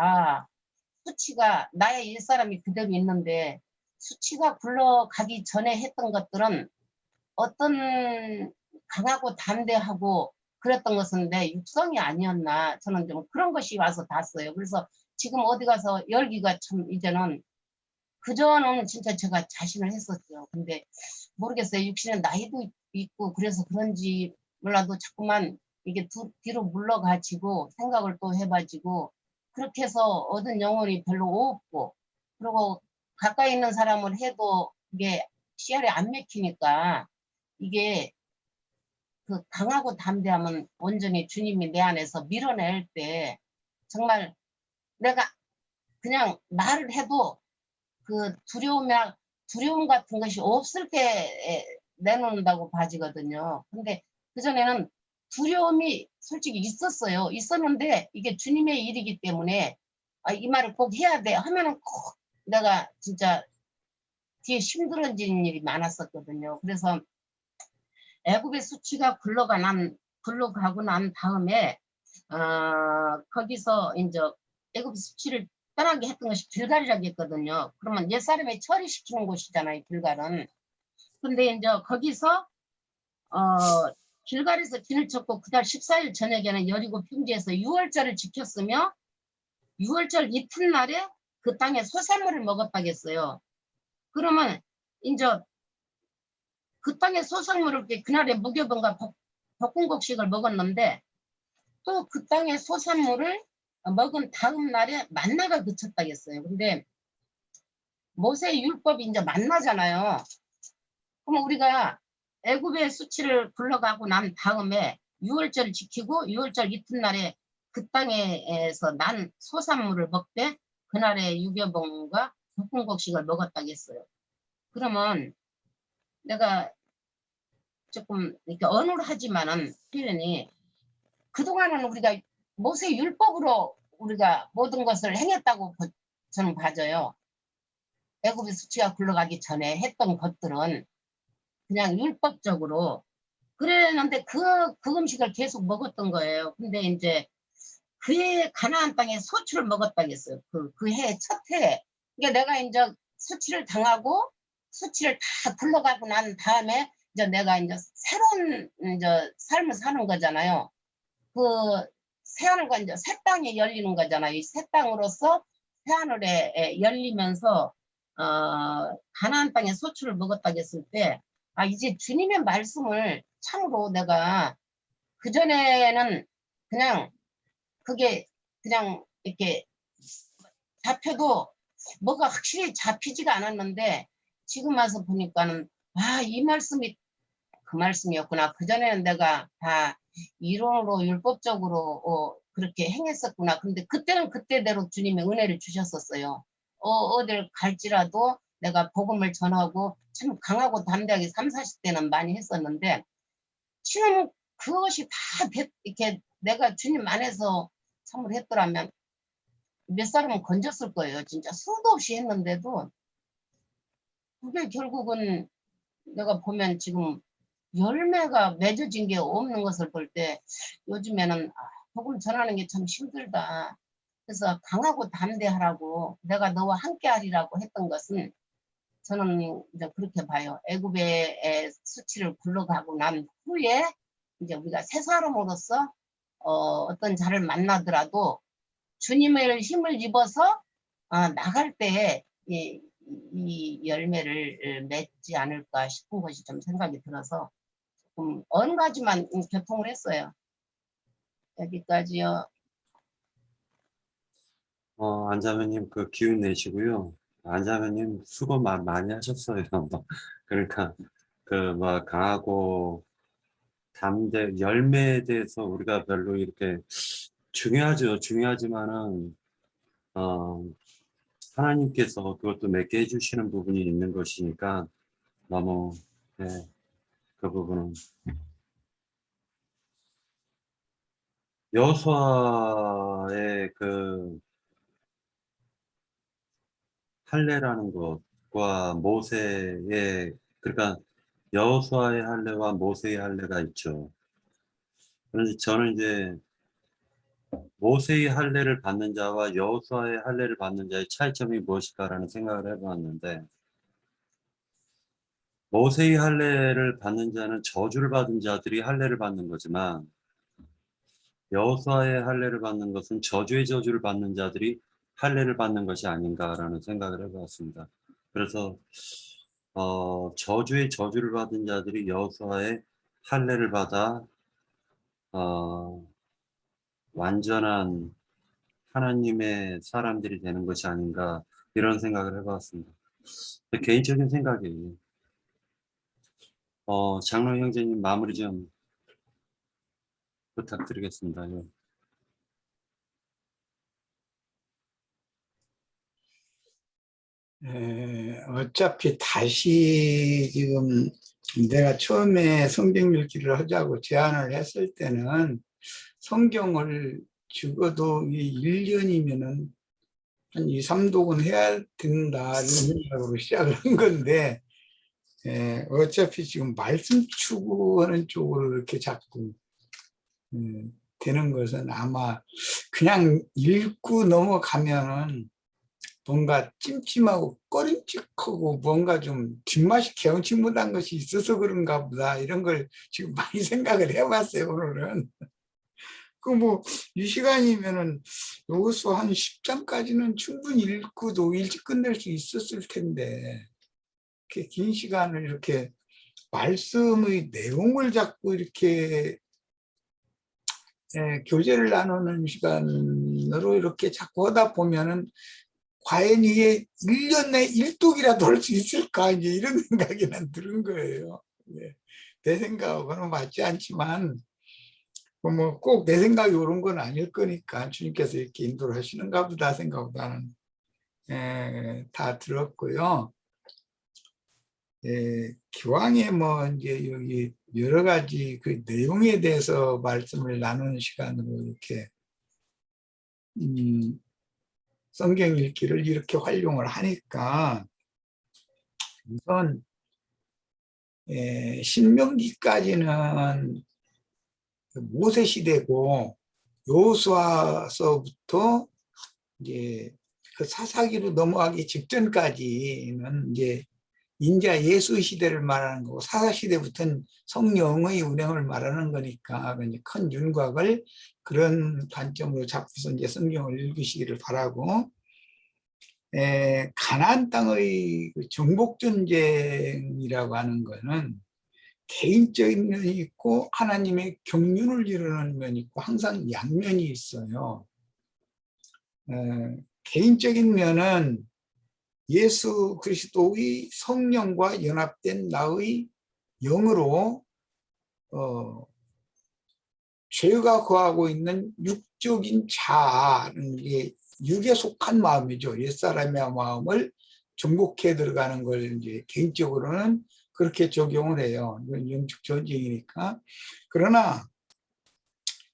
수치가 나의 일사람이 그대로 있는데 수치가 굴러가기 전에 했던 것들은 어떤 강하고 담대하고 그랬던 것은 내 육성이 아니었나 저는 좀 그런 것이 와서 닿았어요. 그래서 지금 어디 가서 열기가 참 이제는 그전은 진짜 제가 자신을 했었죠. 근데 모르겠어요. 육신은 나이도 있고 그래서 그런지 몰라도 자꾸만 이게 뒤로 물러가지고 생각을 또 해봐지고 그렇게 해서 얻은 영혼이 별로 없고 그리고 가까이 있는 사람을 해도 이게 씨알이 안 맥히니까 이게 그 강하고 담대함은 온전히 주님이 내 안에서 밀어낼 때 정말 내가 그냥 말을 해도 그 두려움 같은 것이 없을 때 내놓는다고 봐지거든요. 근데 그전에는 두려움이 솔직히 있었어요. 있었는데 이게 주님의 일이기 때문에 이 말을 꼭 해야 돼 하면은 꼭 내가 진짜 뒤에 힘들어지는 일이 많았었거든요. 그래서 애굽의 수치가 굴러가고 난 다음에 거기서 이제 애굽 수치를 떠나게 했던 것이 길갈이라고 했거든요. 그러면 옛사람에 처리시키는 곳이잖아요, 길갈은. 근데 이제 거기서 길갈에서 진을 쳤고 그달 14일 저녁에는 여리고 평지에서 유월절을 지켰으며 유월절 이튿날에 그 땅에 소산물을 먹었다겠어요. 그러면 이제 그 땅에 소산물을 그날에 무교병과 볶음국식을 먹었는데 또 그 땅의 소산물을 먹은 다음 날에 만나가 그쳤다겠어요. 근데 모세의 율법이 이제 만나잖아요. 그럼 우리가 애굽의 수치를 굴러가고 난 다음에 유월절을 지키고 유월절 이튿날에 그 땅에서 난 소산물을 먹되 그날에 유교봉과 볶음국식을 먹었다겠어요. 그러면 내가 조금 이렇게 어눌하지만은 표현이 그동안은 우리가 모세 율법으로 우리가 모든 것을 행했다고 저는 봐져요. 애굽의 수치가 굴러가기 전에 했던 것들은 그냥 율법적으로 그랬는데 그 음식을 계속 먹었던 거예요. 근데 이제 그해 가나안 땅에 소출을 먹었다겠어요. 그 해 첫 해에. 그러니까 내가 이제 수치를 당하고 수치를 다 굴러가고 난 다음에 이제 내가 이제 새로운 이제 삶을 사는 거잖아요. 그 새하늘과 이제 새 땅이 열리는 거잖아요. 이 새 땅으로서 새하늘에 열리면서 가나안 땅에 소출을 먹었다고 했을 때 아 이제 주님의 말씀을 참으로 내가 그전에는 그냥 그게 그냥 이렇게 잡혀도 뭐가 확실히 잡히지가 않았는데 지금 와서 보니까는 아 이 말씀이 그 말씀이었구나. 그전에는 내가 다 이론으로 율법적으로 그렇게 행했었구나. 근데 그때는 그때대로 주님의 은혜를 주셨었어요. 어딜 갈지라도 내가 복음을 전하고 참 강하고 담대하게 30, 40대는 많이 했었는데 지금 그것이 다 이렇게 내가 주님 안에서 참을 했더라면 몇 사람은 건졌을 거예요. 진짜 수도 없이 했는데도 그게 결국은 내가 보면 지금 열매가 맺어진 게 없는 것을 볼 때 요즘에는 복음 전하는 게 참 힘들다. 그래서 강하고 담대하라고 내가 너와 함께 하리라고 했던 것은 저는 이제 그렇게 봐요. 애굽의 수치를 굴러가고 난 후에 이제 우리가 새 사람으로서 어떤 자를 만나더라도 주님의 힘을 입어서 나갈 때에 이 열매를 맺지 않을까 싶은 것이 좀 생각이 들어서 어느 가지만 교통을 했어요. 여기까지요. 안자매님 그 기운 내시고요. 안자매님 수고 많이 하셨어요. 그러니까 그 뭐 강하고 담대 열매에 대해서 우리가 별로 이렇게 중요하죠. 중요하지만은 하나님께서 그것도 맺게 해주시는 부분이 있는 것이니까 너무 네, 그 부분은 여호수아의 그 할례라는 것과 모세의 그러니까 여호수아의 할례와 모세의 할례가 있죠. 그런데 저는 이제 모세의 할례를 받는 자와 여호수아의 할례를 받는 자의 차이점이 무엇일까라는 생각을 해보았는데 모세의 할례를 받는 자는 저주를 받은 자들이 할례를 받는 거지만 여호수아의 할례를 받는 것은 저주의 저주를 받는 자들이 할례를 받는 것이 아닌가라는 생각을 해보았습니다. 그래서 저주의 저주를 받은 자들이 여호수아의 할례를 받아 완전한 하나님의 사람들이 되는 것이 아닌가 이런 생각을 해봤습니다. 개인적인 생각이에요. 장로 형제님 마무리 좀 부탁드리겠습니다. 어차피 다시 지금 내가 처음에 성경 읽기를 하자고 제안을 했을 때는 성경을 적어도 1년이면은 한 2, 3독은 해야 된다는 생각으로 시작을 한 건데 어차피 지금 말씀 추구하는 쪽으로 이렇게 자꾸 되는 것은 아마 그냥 읽고 넘어가면은 뭔가 찜찜하고 꺼림칙하고 뭔가 좀 뒷맛이 개운치 못한 것이 있어서 그런가 보다 이런 걸 지금 많이 생각을 해봤어요. 오늘은 그 이 시간이면은 여기서 한 10장까지는 충분히 읽고도 일찍 끝낼 수 있었을 텐데 이렇게 긴 시간을 이렇게 말씀의 내용을 자꾸 이렇게 교제를 나누는 시간으로 이렇게 자꾸 하다 보면은 과연 이게 1년에 1독이라도 할 수 있을까 이제 이런 생각이 난 드는 거예요. 내 생각하고는 맞지 않지만 뭐 꼭 내 생각이 옳은 건 아닐 거니까 주님께서 이렇게 인도를 하시는가 보다 생각하고 나는 다 들었고요. 기왕에 뭐 이제 여기 여러 가지 그 내용에 대해서 말씀을 나누는 시간으로 이렇게 성경 읽기를 이렇게 활용을 하니까 우선 신명기까지는 모세 시대고 여호수아서부터 이제 그 사사기로 넘어가기 직전까지는 이제 인자 예수 시대를 말하는 거고 사사 시대부터는 성령의 운행을 말하는 거니까 큰 윤곽을 그런 관점으로 잡고서 이제 성경을 읽으시기를 바라고, 가나안 땅의 정복 전쟁이라고 하는 거는 개인적인 면이 있고 하나님의 경륜을 이루는 면이 있고 항상 양면이 있어요. 개인적인 면은 예수 그리스도의 성령과 연합된 나의 영으로 죄가 거하고 있는 육적인 자아는 이게 육에 속한 마음이죠. 옛사람의 마음을 정복해 들어가는 걸 이제 개인적으로는 그렇게 적용을 해요. 이건 영적 전쟁이니까. 그러나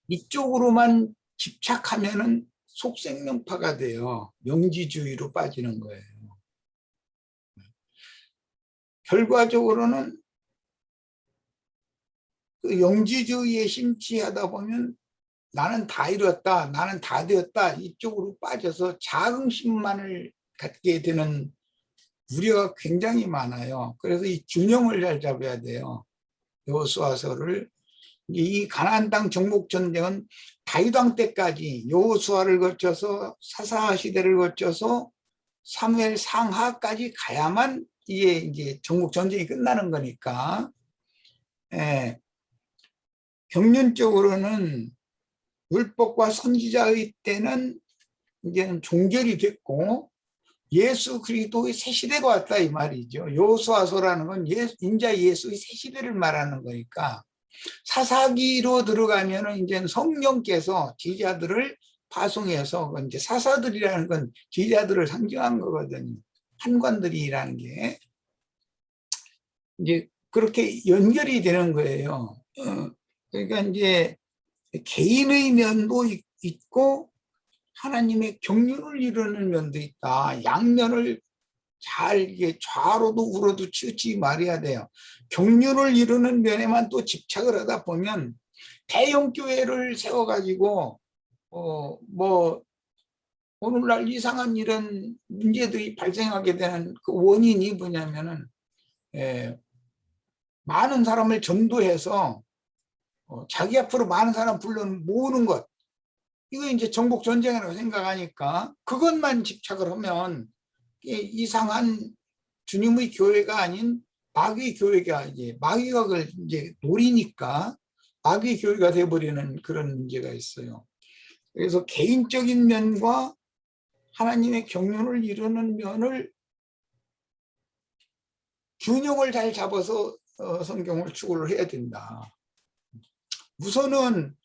이쪽으로만 집착하면은 속생명파가 돼요. 영지주의로 빠지는 거예요. 결과적으로는 그 영지주의에 심취하다 보면 나는 다 이뤘다, 나는 다 되었다 이쪽으로 빠져서 자긍심만을 갖게 되는 우려가 굉장히 많아요. 그래서 이 균형을 잘 잡아야 돼요. 여호수아서를. 이 가나안 땅 정복 전쟁은 다윗 왕 때까지 여호수아를 거쳐서 사사 시대를 거쳐서 사무엘 상하까지 가야만 이게 이제 정복 전쟁이 끝나는 거니까, 경륜적으로는 율법과 선지자의 때는 이제는 종결이 됐고 예수 그리스도의 새 시대가 왔다 이 말이죠. 여호수아서라는 건 인자 예수의 새 시대를 말하는 거니까 사사기로 들어가면은 이제는 성령께서 제자들을 파송해서 이제 사사들이라는 건 제자들을 상징한 거거든요. 판관들이라는 게 이제 그렇게 연결이 되는 거예요. 그러니까 이제 개인의 면도 있고 하나님의 경륜을 이루는 면도 있다. 양면을 잘 이게 좌로도 우로도 치우치지 말아야 돼요. 경륜을 이루는 면에만 또 집착을 하다 보면 대형 교회를 세워가지고 뭐 오늘날 이상한 이런 문제들이 발생하게 되는 그 원인이 뭐냐면은 많은 사람을 전도해서 자기 앞으로 많은 사람 불러 모으는 것, 이거 이제 정복 전쟁이라고 생각하니까 그것만 집착을 하면 이상한 주님의 교회가 아닌 마귀의 교회가 이제 마귀가 그걸 이제 노리니까 마귀의 교회가 돼버리는 그런 문제가 있어요. 그래서 개인적인 면과 하나님의 경륜을 이루는 면을 균형을 잘 잡아서 성경을 추구를 해야 된다. 우선은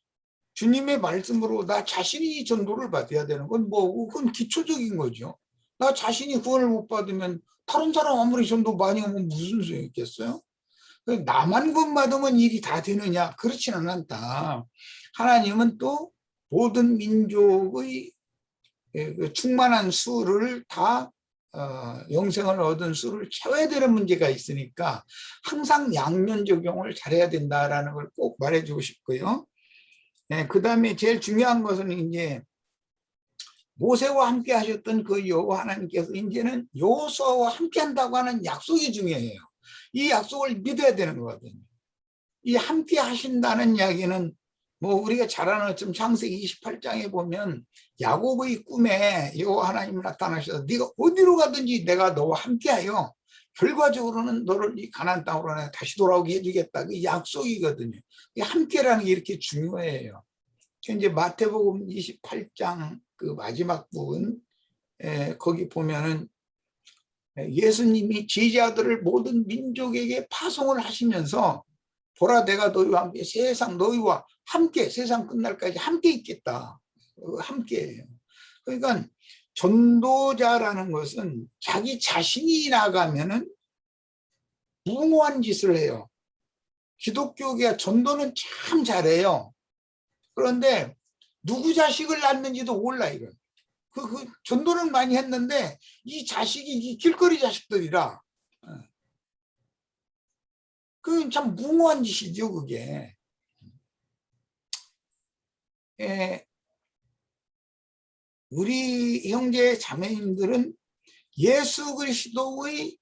주님의 말씀으로 나 자신이 전도를 받아야 되는 건 뭐 그건 기초적인 거죠. 나 자신이 구원을 못 받으면 다른 사람 아무리 전도 많이 하면 무슨 소용이 있겠어요? 나만 구원 받으면 일이 다 되느냐? 그렇지는 않다. 하나님은 또 모든 민족의 충만한 수를 다 영생을 얻은 수를 채워야 되는 문제가 있으니까 항상 양면 적용을 잘해야 된다라는 걸 꼭 말해주고 싶고요. 그 다음에 제일 중요한 것은 이제 모세와 함께 하셨던 그 여호와 하나님께서 이제는 여호수아와 함께 한다고 하는 약속이 중요해요. 이 약속을 믿어야 되는 거거든요. 이 함께 하신다는 이야기는 뭐 우리가 잘 아는 것처럼 창세기 28장에 보면 야곱의 꿈에 여호와 하나님이 나타나셔서 네가 어디로 가든지 내가 너와 함께하여 결과적으로는 너를 이 가나안 땅으로 다시 돌아오게 해주겠다. 그 약속이거든요. 함께라는 게 이렇게 중요해요. 이제 마태복음 28장 그 마지막 부분 거기 보면은 예수님이 제자들을 모든 민족에게 파송을 하시면서 보라 내가 너희와 함께 세상 너희와 함께 세상 끝날까지 함께 있겠다. 함께예요. 그러니까 전도자라는 것은 자기 자신이 나가면은 무모한 짓을 해요. 기독교가 전도는 참 잘해요. 그런데 누구 자식을 낳는지도 몰라 이건. 그 전도는 많이 했는데 이 자식이 이 길거리 자식들이라 그 참 무모한 짓이죠 그게. 우리 형제 자매님들은 예수 그리스도의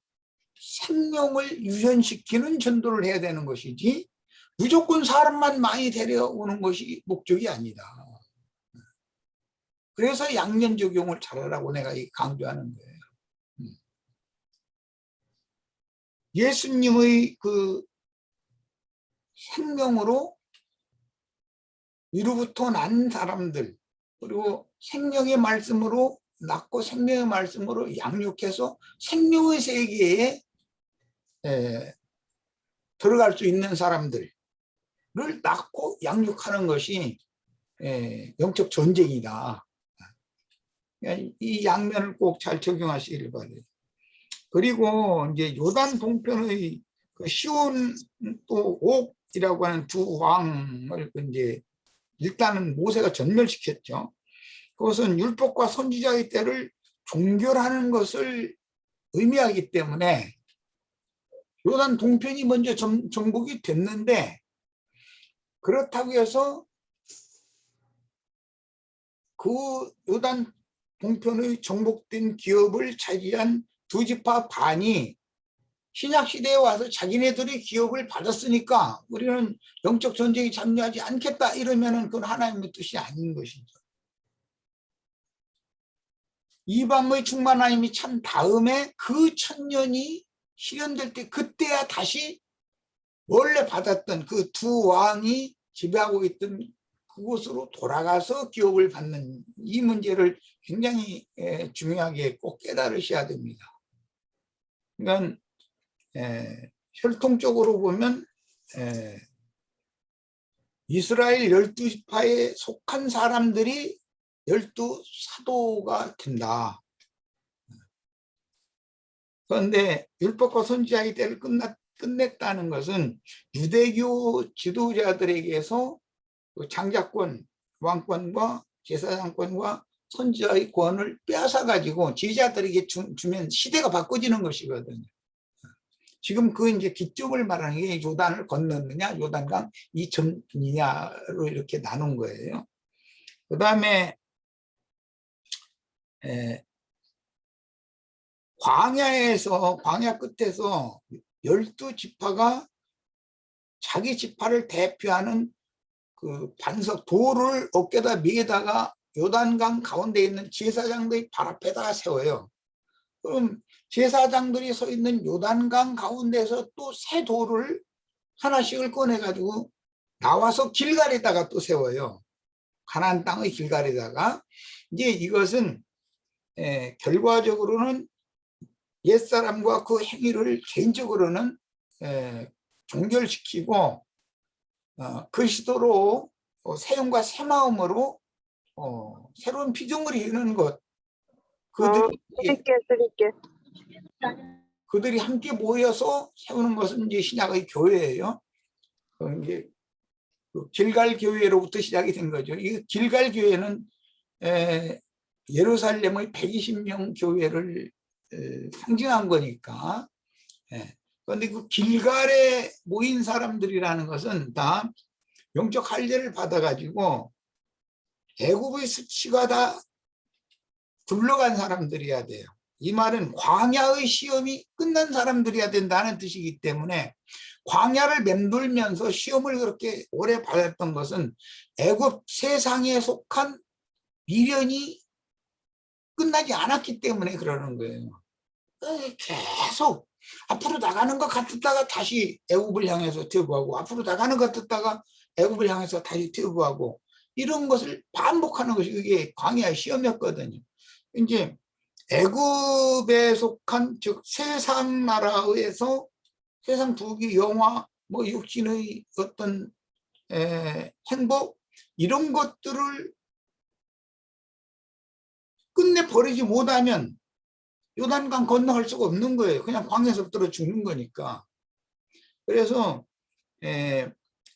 생명을 유현시키는 전도를 해야 되는 것이지 무조건 사람만 많이 데려오는 것이 목적이 아니다. 그래서 양면 적용을 잘하라고 내가 강조하는 거예요. 예수님의 그 생명으로 위로부터 난 사람들 그리고 생명의 말씀으로 낳고 생명의 말씀으로 양육해서 생명의 세계에 들어갈 수 있는 사람들을 낳고 양육하는 것이 영적 전쟁이다. 이 양면을 꼭 잘 적용하시길 바래요. 그리고 이제 요단 동편의 그 시온 또 옥이라고 하는 두 왕을 이제 일단은 모세가 전멸시켰죠. 그것은 율법과 선지자의 때를 종결하는 것을 의미하기 때문에 요단 동편이 먼저 정복이 됐는데 그렇다고 해서 그 요단 동편의 정복된 기업을 차지한 두 지파 반이 신약시대에 와서 자기네들이 기업을 받았으니까 우리는 영적 전쟁에 참여하지 않겠다 이러면은 그건 하나님의 뜻이 아닌 것이죠. 이방의 충만하심이 찬 다음에 그 천년이 실현될 때 그때야 다시 원래 받았던 그 두 왕이 지배하고 있던 그곳으로 돌아가서 기업을 받는 이 문제를 굉장히 중요하게 꼭 깨달으셔야 됩니다. 그러니까 혈통적으로 보면 이스라엘 12지파에 속한 사람들이 12사도가 된다. 그런데 율법과 선지자의 때를 끝냈다는 것은 유대교 지도자들에게서 장자권, 왕권과 제사장권과 선지자의 권을 빼앗아 가지고 제자들에게 주면 시대가 바꿔지는 것이거든요. 지금 그 이제 기점을 말하는 게 요단을 건넜느냐, 요단강 이전이냐로 이렇게 나눈 거예요. 그 다음에 광야 끝에서 12지파가 자기 지파를 대표하는 그 반석 돌을 어깨다 메다가 요단강 가운데 있는 제사장들이 발 앞에다가 세워요. 그럼 제사장들이 서 있는 요단강 가운데서 또 새 돌을 하나씩을 꺼내 가지고 나와서 길갈에다가 또 세워요. 가나안 땅의 길갈에다가. 이제 이것은 결과적으로는 옛사람과 그 행위를 개인적으로는 종결시키고 그리스도로 새용과 새 마음으로 새로운 피조물이 있는 것. 그들이 함께 모여서 세우는 것은 이제 신약의 교회예요. 이제 길갈 교회로부터 시작이 된 거죠. 이 길갈 교회는 예루살렘의 120명 교회를 상징한 거니까. 그런데 그 길갈에 모인 사람들이라는 것은 다 영적 할례를 받아가지고 애굽의 수치가 다 굴러간 사람들이어야 돼요. 이 말은 광야의 시험이 끝난 사람들이어야 된다는 뜻이기 때문에 광야를 맴돌면서 시험을 그렇게 오래 받았던 것은 애굽 세상에 속한 미련이 끝나지 않았기 때문에 그러는 거예요. 계속 앞으로 나가는 것 같았다가 다시 애굽을 향해서 퇴보하고 앞으로 나가는 것 같았다가 애굽을 향해서 다시 퇴보하고 이런 것을 반복하는 것이 그게 광야의 시험이었거든요. 이제 애굽에 속한 즉 세상 나라에서 세상 부귀 영화 뭐 육신의 어떤 행복 이런 것들을 끝내 버리지 못하면 요단강 건너갈 수가 없는 거예요. 그냥 광야에서 떨어 죽는 거니까. 그래서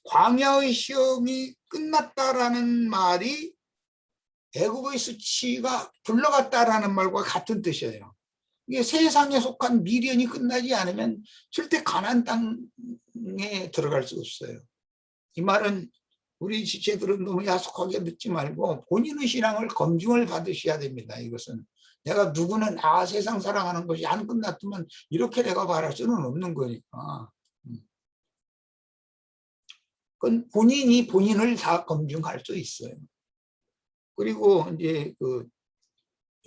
광야의 시험이 끝났다라는 말이 애굽의 수치가 불러갔다라는 말과 같은 뜻이에요. 이게 세상에 속한 미련이 끝나지 않으면 절대 가나안 땅에 들어갈 수 없어요. 이 말은 우리 지체들은 너무 야속하게 듣지 말고 본인의 신앙을 검증을 받으셔야 됩니다. 이것은 내가 누구는 세상 사랑하는 것이 안 끝났으면 이렇게 내가 말할 수는 없는 거니까. 그건 본인이 본인을 다 검증할 수 있어요. 그리고 이제 그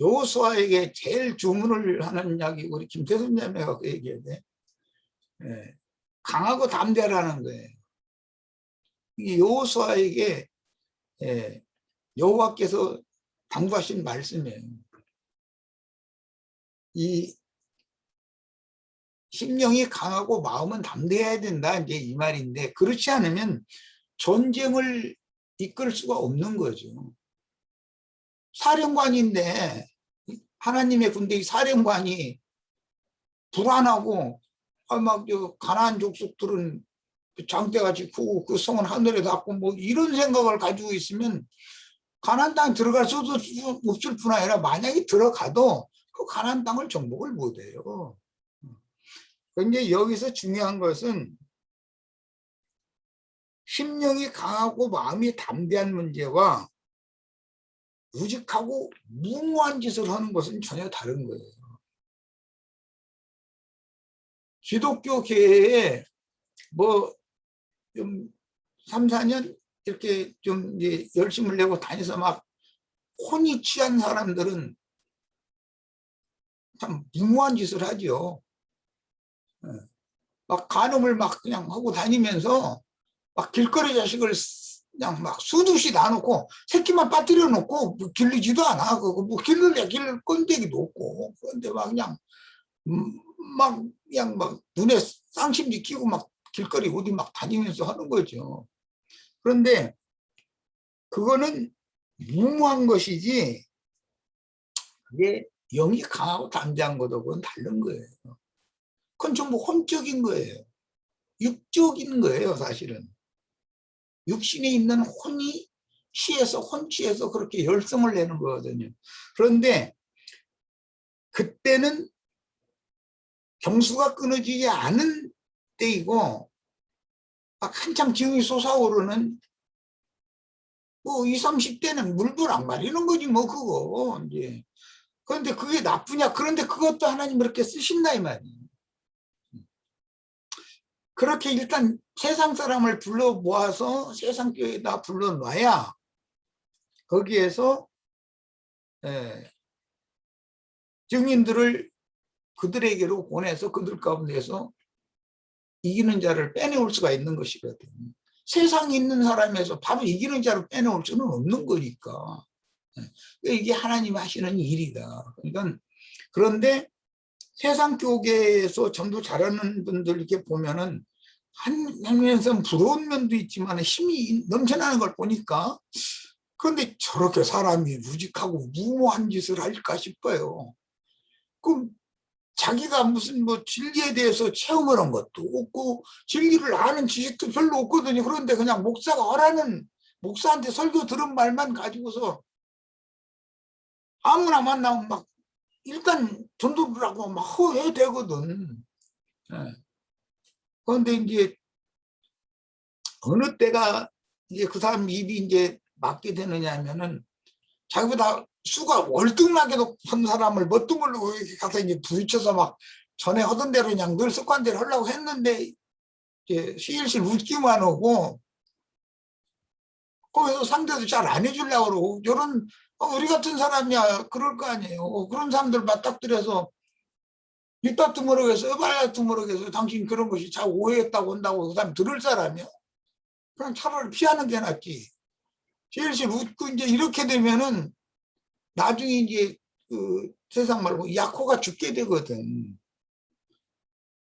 여호수아에게 제일 주문을 하는 이야기 우리 김태선 자매가 그 얘기했네. 강하고 담대라는 거예요. 이 여호수아에게 여호와께서 당부하신 말씀이에요. 이 심령이 강하고 마음은 담대해야 된다 이제 이 말인데 그렇지 않으면 전쟁을 이끌 수가 없는 거죠. 사령관인데 하나님의 군대의 사령관이 불안하고 막 가나안 족속들은 장대같이 크고 그 성은 하늘에 닿고 뭐 이런 생각을 가지고 있으면 가나안 땅에 들어갈 수도 없을 뿐 아니라 만약에 들어가도 그 가나안 땅을 정복을 못해요. 그런데 여기서 중요한 것은 심령이 강하고 마음이 담대한 문제와 우직하고 무모한 짓을 하는 것은 전혀 다른 거예요. 기독교 계에 뭐 좀 3, 4년 이렇게 좀 이제 열심을 내고 다녀서 막 혼이 취한 사람들은 참 무모한 짓을 하죠. 막 간음을 막 그냥 하고 다니면서 막 길거리 자식을 그냥 막 수두시 놔놓고 새끼만 빠뜨려 놓고 뭐 길리지도 않아. 그거 뭐 길러야 길 건데기도 없고. 그런데 막 그냥 막 그냥 막 눈에 쌍심지 끼고 막 길거리 어디 막 다니면서 하는 거죠. 그런데 그거는 무모한 것이지 그게 영이 강하고 담대한 것도 그건 다른 거예요. 그건 전부 혼적인 거예요. 육적인 거예요, 사실은. 육신에 있는 혼이 혼취해서 그렇게 열성을 내는 거거든요. 그런데 그때는 경수가 끊어지지 않은 때이고 막 한참 기운이 솟아오르는 뭐 20, 30대는 물불 안 가리는 거지 뭐 그거 이제. 그런데 그게 나쁘냐? 그런데 그것도 하나님 그렇게 쓰신다 이 말이에요. 그렇게 일단 세상 사람을 불러 모아서 세상 교회에다 불러놔야 거기에서 증인들을 그들에게로 보내서 그들 가운데서 이기는 자를 빼내올 수가 있는 것이거든요. 세상에 있는 사람에서 바로 이기는 자를 빼내올 수는 없는 거니까. 이게 하나님이 하시는 일이다. 그러니까 그런데 세상 교계에서 전도 잘하는 분들 이렇게 보면은 한 면에서는 부러운 면도 있지만 힘이 넘쳐나는 걸 보니까 그런데 저렇게 사람이 우직하고 무모한 짓을 할까 싶어요. 그럼 자기가 무슨 뭐 진리에 대해서 체험을 한 것도 없고 진리를 아는 지식도 별로 없거든요. 그런데 그냥 목사가 하라는 목사한테 설교 들은 말만 가지고서 아무나 만나면 막 일단 전도를 하고 막 해야 되거든. 그런데 이제 어느 때가 이제 그 사람 입이 이제 맞게 되느냐 하면은 자기보다 수가 월등하게 높은 사람을 멋둥으로 가서 이제 부딪혀서 막 전에 하던 대로 그냥 늘 습관대로 하려고 했는데 이제 실실 웃기만 하고 거기서 상대도 잘 안 해주려고 그러고 저런 우리 같은 사람이야 그럴 거 아니에요. 그런 사람들 맞닥뜨려서 입다투모르게 해서 어발다투모르게 해서 당신 그런 것이 잘 오해했다고 한다고 그 사람 들을 사람이야. 그냥 차라리 피하는 게 낫지. 실실 웃고 이제 이렇게 되면은 나중에 이제 그 세상 말고 약호가 죽게 되거든.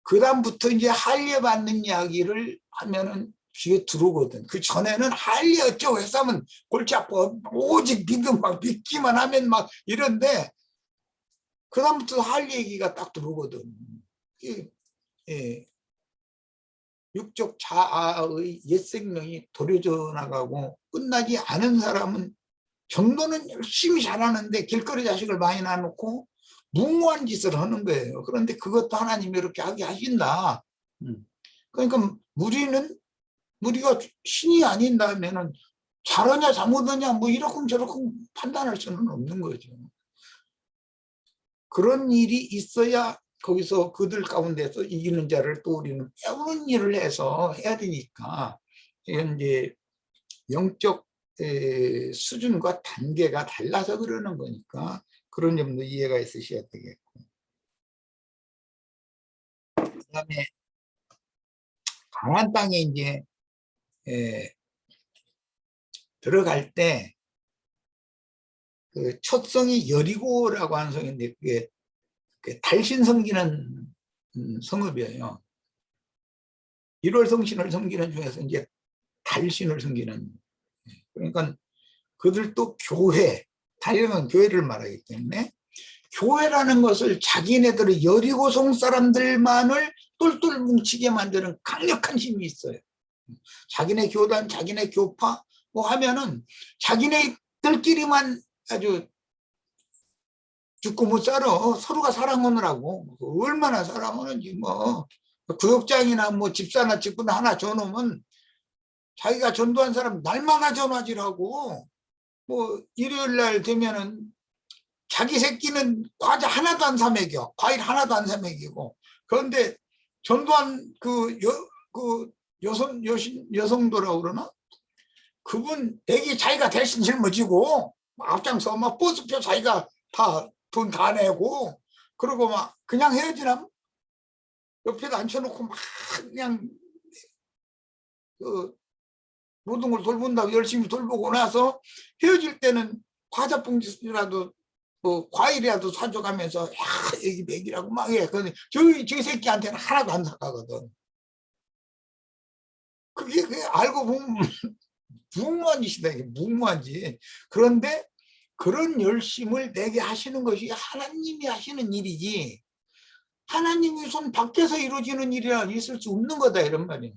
그다음부터 이제 할례 받는 이야기를 하면은 귀에 들어오거든. 그 전에는 할례 어쩌고 해서 하면 골치 아파. 오직 믿음 막 믿기만 하면 막 이런데 그다음부터 할례 얘기가 딱 들어오거든. 예. 육적 자아의 옛 생명이 도려져 나가고 끝나지 않은 사람은 전도는 열심히 잘하는데 길거리 자식을 많이 놔놓고 무모한 짓을 하는 거예요. 그런데 그것도 하나님이 이렇게 하게 하신다. 그러니까 우리가 신이 아닌다면은 잘하냐 잘못하냐 뭐 이러쿵 저러쿵 판단할 수는 없는 거죠. 그런 일이 있어야 거기서 그들 가운데서 이기는 자를 또 우리는 배우는 일을 해서 해야 되니까 이건 이제 영적 수준과 단계가 달라서 그러는 거니까 그런 점도 이해가 있으셔야 되겠고, 그다음에 가나안 땅에 이제 들어갈 때 그 첫 성이 여리고라고 하는 성인데 그게 달신 섬기는 성읍이에요. 1월 성신을 섬기는 중에서 이제 달신을 섬기는, 그러니까 그들도 교회, 달력은 교회를 말하기 때문에 교회라는 것을 자기네들의 여리고성 사람들만을 똘똘 뭉치게 만드는 강력한 힘이 있어요. 자기네 교단, 자기네 교파 뭐 하면은 자기네들끼리만 아주 죽고 못 살아. 서로가 사랑하느라고 얼마나 사랑하는지 뭐 구역장이나 뭐 집사나 직구나 하나 줘놓으면 자기가 전도한 사람 날마다 전화질하고, 뭐 일요일 날 되면은 자기 새끼는 과자 하나도 안 사 먹여, 과일 하나도 안 사 먹이고, 그런데 전도한 그 여성도라고 그러나 그분 대기 자기가 대신 짊어지고 앞장서 막 버스표 자기가 다 돈 다 내고, 그러고 막 그냥 헤어지나 옆에도 앉혀놓고 막 그냥 그 모든 걸 돌본다고 열심히 돌보고 나서 헤어질 때는 과자 봉지라도 뭐 과일이라도 사줘가면서 야 여기 먹이라고 막 해. 근데 저 새끼한테는 하나도 안 사가거든. 그게 알고 보면 무모한 짓이다. 이게 무모한 짓. 그런데 그런 열심을 내게 하시는 것이 하나님이 하시는 일이지 하나님의 손 밖에서 이루어지는 일이라 있을 수 없는 거다 이런 말이에요.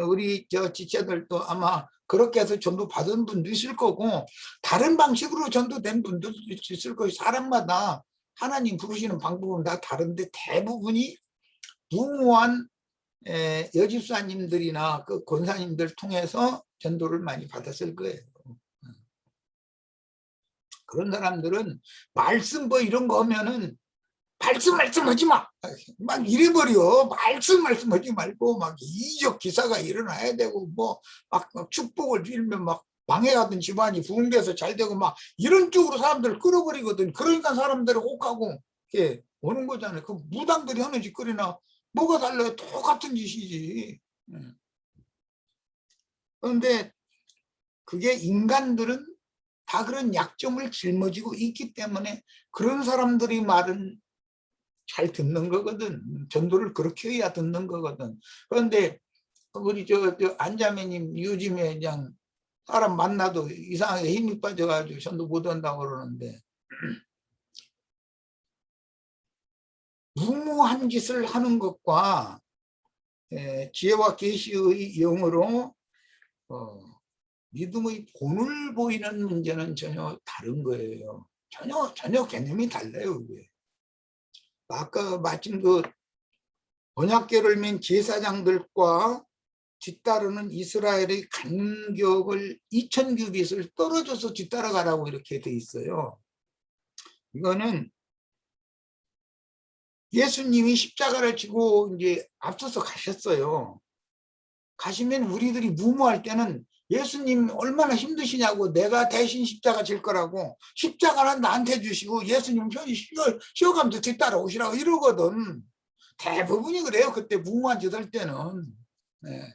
우리 저 지체들도 아마 그렇게 해서 전도 받은 분도 있을 거고 다른 방식으로 전도된 분들도 있을 거고, 사람마다 하나님 부르시는 방법은 다 다른데 대부분이 무모한 여집사님들이나 그 권사님들 통해서 전도를 많이 받았을 거예요. 그런 사람들은 말씀 뭐 이런 거 하면은 말씀 하지 마. 막 이래버려. 말씀 하지 말고 막 이적 기사가 일어나야 되고 뭐 막 축복을 빌면 막 망해가던 집안이 부흥돼서 잘 되고 막 이런 쪽으로 사람들을 끌어버리거든. 그러니까 사람들이 혹하고 이렇게 오는 거잖아요. 그 무당들이 하는 짓거리나 뭐가 달라요? 똑같은 짓이지. 그런데 그게 인간들은 다 그런 약점을 짊어지고 있기 때문에 그런 사람들이 말은 잘 듣는 거거든. 전도를 그렇게 해야 듣는 거거든. 그런데 우리 저 안자매님 요즘에 그냥 사람 만나도 이상하게 힘이 빠져가지고 전도 못 한다고 그러는데 무모한 짓을 하는 것과 지혜와 계시의 영으로 믿음의 본을 보이는 문제는 전혀 다른 거예요. 전혀 개념이 달라요. 그게. 아까 마침 그 언약궤를 맨 제사장들과 뒤따르는 이스라엘의 간격을 2000규빗을 떨어져서 뒤따라가라고 이렇게 돼 있어요. 이거는 예수님이 십자가를 지고 이제 앞서서 가셨어요. 가시면 우리들이 무모할 때는 예수님 얼마나 힘드시냐고, 내가 대신 십자가 질 거라고 십자가는 나한테 주시고 예수님 편히 쉬어가면서 뒤따라오시라고 이러거든. 대부분이 그래요. 그때 무모한 짓 할 때는. 네.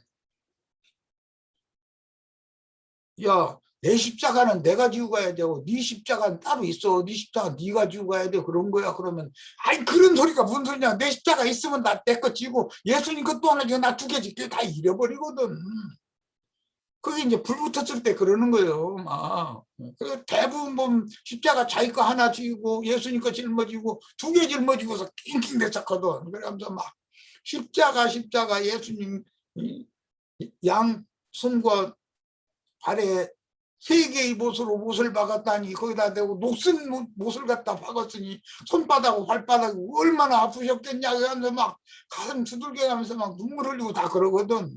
야, 내 십자가는 내가 지고 가야 되고 네 십자가는 따로 있어. 네 십자가 네가 지고 가야 돼. 그런 거야. 그러면 아이 그런 소리가 무슨 소리냐. 내 십자가 있으면 나 내 거 지고 예수님 것도 하나 지고 나 두 개 지고 다 잃어버리거든. 그게 이제 불 붙었을 때 그러는 거예요. 막. 그래서 대부분 보면 십자가 자기 거 하나 지고 예수님 거 짊어지고 두 개 짊어지고서 낑낑 대척하거든. 그러면서 막 십자가 예수님 양 손과 발에 세 개의 못으로 못을 박았다니 거기다 대고 녹슨 못을 갖다 박았으니 손바닥하고 발바닥이 얼마나 아프셨겠냐. 그러면서 막 가슴 두들겨가면서 막 눈물 흘리고 다 그러거든.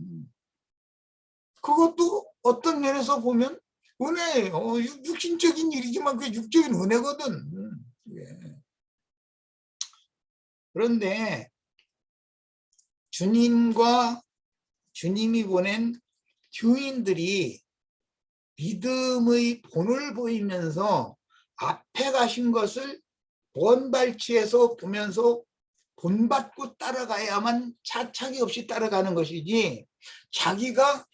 그것도 어떤 면에서 보면 은혜예요. 육신적인 일이지만 그게 육적인 은혜거든. 예. 그런데 주님과 주님이 보낸 교인들이 믿음의 본을 보이면서 앞에 가신 것을 본발치에서 보면서 본받고 따라가야만 차착이 없이 따라가는 것이지, 자기가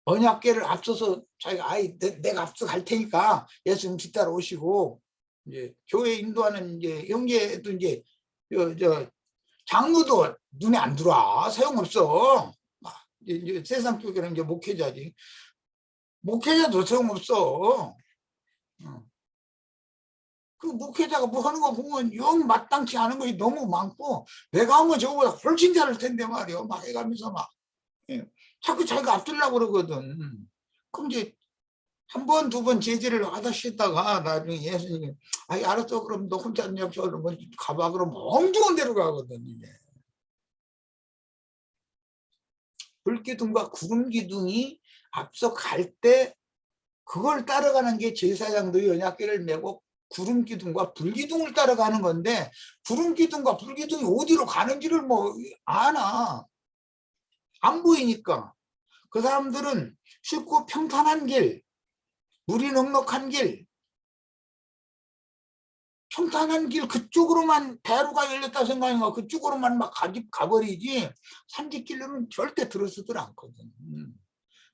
언약궤를 앞서서 자기가 내가 앞서 갈 테니까 예수님 뒤따라 오시고, 이제 교회 인도하는 이제 형제도 이제 저 장로도 눈에 안 들어와. 소용없어. 이제 세상 쪽에는 이제 목회자지. 목회자도 소용없어. 그 목회자가 뭐 하는 거 보면 영 마땅치 않은 것이 너무 많고, 내가 하면 저거보다 훨씬 잘할 텐데 말이야. 막 해가면서 막. 예. 자꾸 자기가 앞들려고 그러거든. 그럼 이제 한 번, 두 번 제지를 하다시다가 나중에 예수님이 아이 알았어. 그럼 너 혼자 녀서 가봐. 그럼 엉뚱한 데로 가거든. 이게. 불기둥과 구름기둥이 앞서 갈 때 그걸 따라가는 게 제사장들이 언약궤를 메고 구름기둥과 불기둥을 따라가는 건데, 구름기둥과 불기둥이 어디로 가는지를 뭐 아나. 안 보이니까. 그 사람들은 쉽고 평탄한 길, 물이 넉넉한 길, 평탄한 길 그쪽으로만 대로가 열렸다 생각하니까 그쪽으로만 막 가버리지 산지길로는 절대 들어서들 않거든.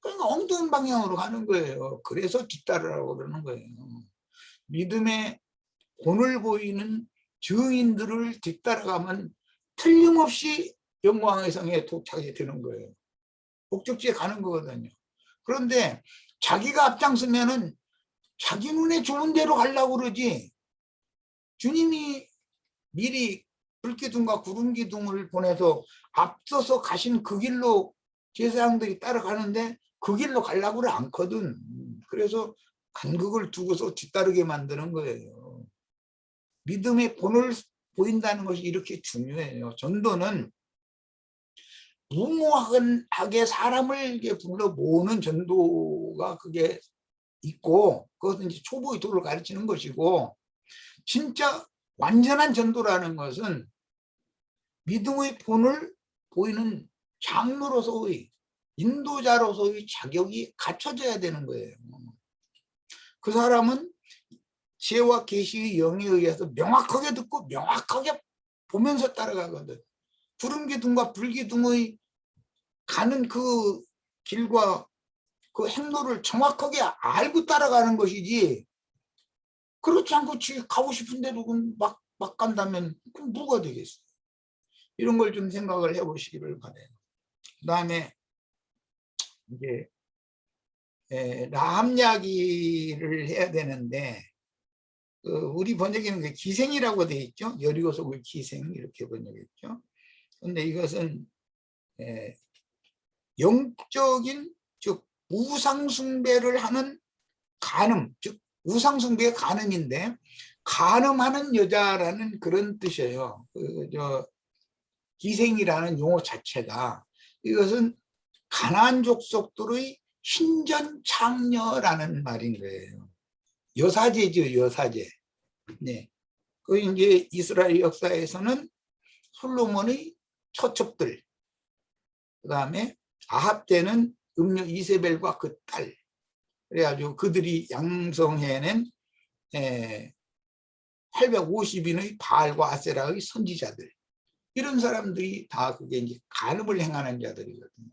그러니까 엉뚱한 방향으로 가는 거예요. 그래서 뒤따르라고 그러는 거예요. 믿음의 본을 보이는 증인들을 뒤따라가면 틀림없이 영광의 성에 도착이 되는 거예요. 목적지에 가는 거거든요. 그런데 자기가 앞장서면은 자기 눈에 좋은 대로 가려고 그러지, 주님이 미리 불기둥과 구름기둥을 보내서 앞서서 가신 그 길로 제사장들이 따라가는데 그 길로 가려고는 않거든. 그래서 간극을 두고서 뒤따르게 만드는 거예요. 믿음의 본을 보인다는 것이 이렇게 중요해요. 전도는 무모하게 사람을 불러 모으는 전도가 그게 있고, 그것은 이제 초보의 도를 가르치는 것이고, 진짜 완전한 전도라는 것은 믿음의 본을 보이는 장로로서의, 인도자로서의 자격이 갖춰져야 되는 거예요. 그 사람은 지혜와 계시의 영에 의해서 명확하게 듣고 명확하게 보면서 따라가거든. 구름기둥과 불기둥의 가는 그 길과 그 행로를 정확하게 알고 따라가는 것이지, 그렇지 않고 가고 싶은 대로 막 간다면 그럼 뭐가 되겠어요? 이런 걸 좀 생각을 해보시기를 바래요. 그 다음에 이제 라합 이야기를 해야 되는데, 우리 번역에는 기생이라고 되어 있죠. 여리고 속의 기생 이렇게 번역했죠. 그런데 이것은 영적인, 즉 우상숭배를 하는 간음, 즉 우상숭배의 간음인데, 간음하는 여자라는 그런 뜻이에요. 기생이라는 용어 자체가, 이것은 가나안 족속들의 신전창녀라는 말인 거예요. 여사제죠, 여사제. 네. 그 이제 이스라엘 역사에서는 솔로몬의 처첩들, 그 다음에 아합 때는 음녀 이세벨과 그 딸, 그래가지고 그들이 양성해낸 850인의 바알과 아세라의 선지자들, 이런 사람들이 다 그게 이제 간음을 행하는 자들이거든요.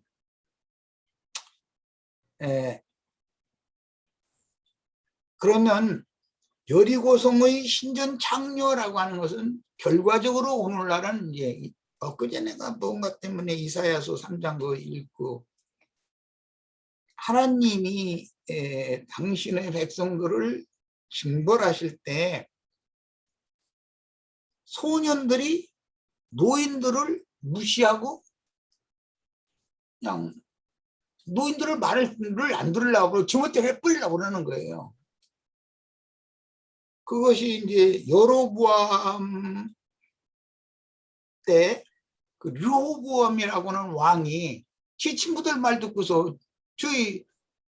그러면 여리고성의 신전 창녀라고 하는 것은 결과적으로 오늘날은 이제 엊그제 내가 뭔가 때문에 이사야서 3장 그 읽고 하나님이 당신의 백성들을 징벌하실 때 소년들이 노인들을 무시하고 그냥 노인들을 말을 안 들으려고 지멋대로 해버리려고 그러는 거예요. 그것이 이제 여로보암 때 그 르호보암이라고는 왕이 지 친구들 말 듣고서 저희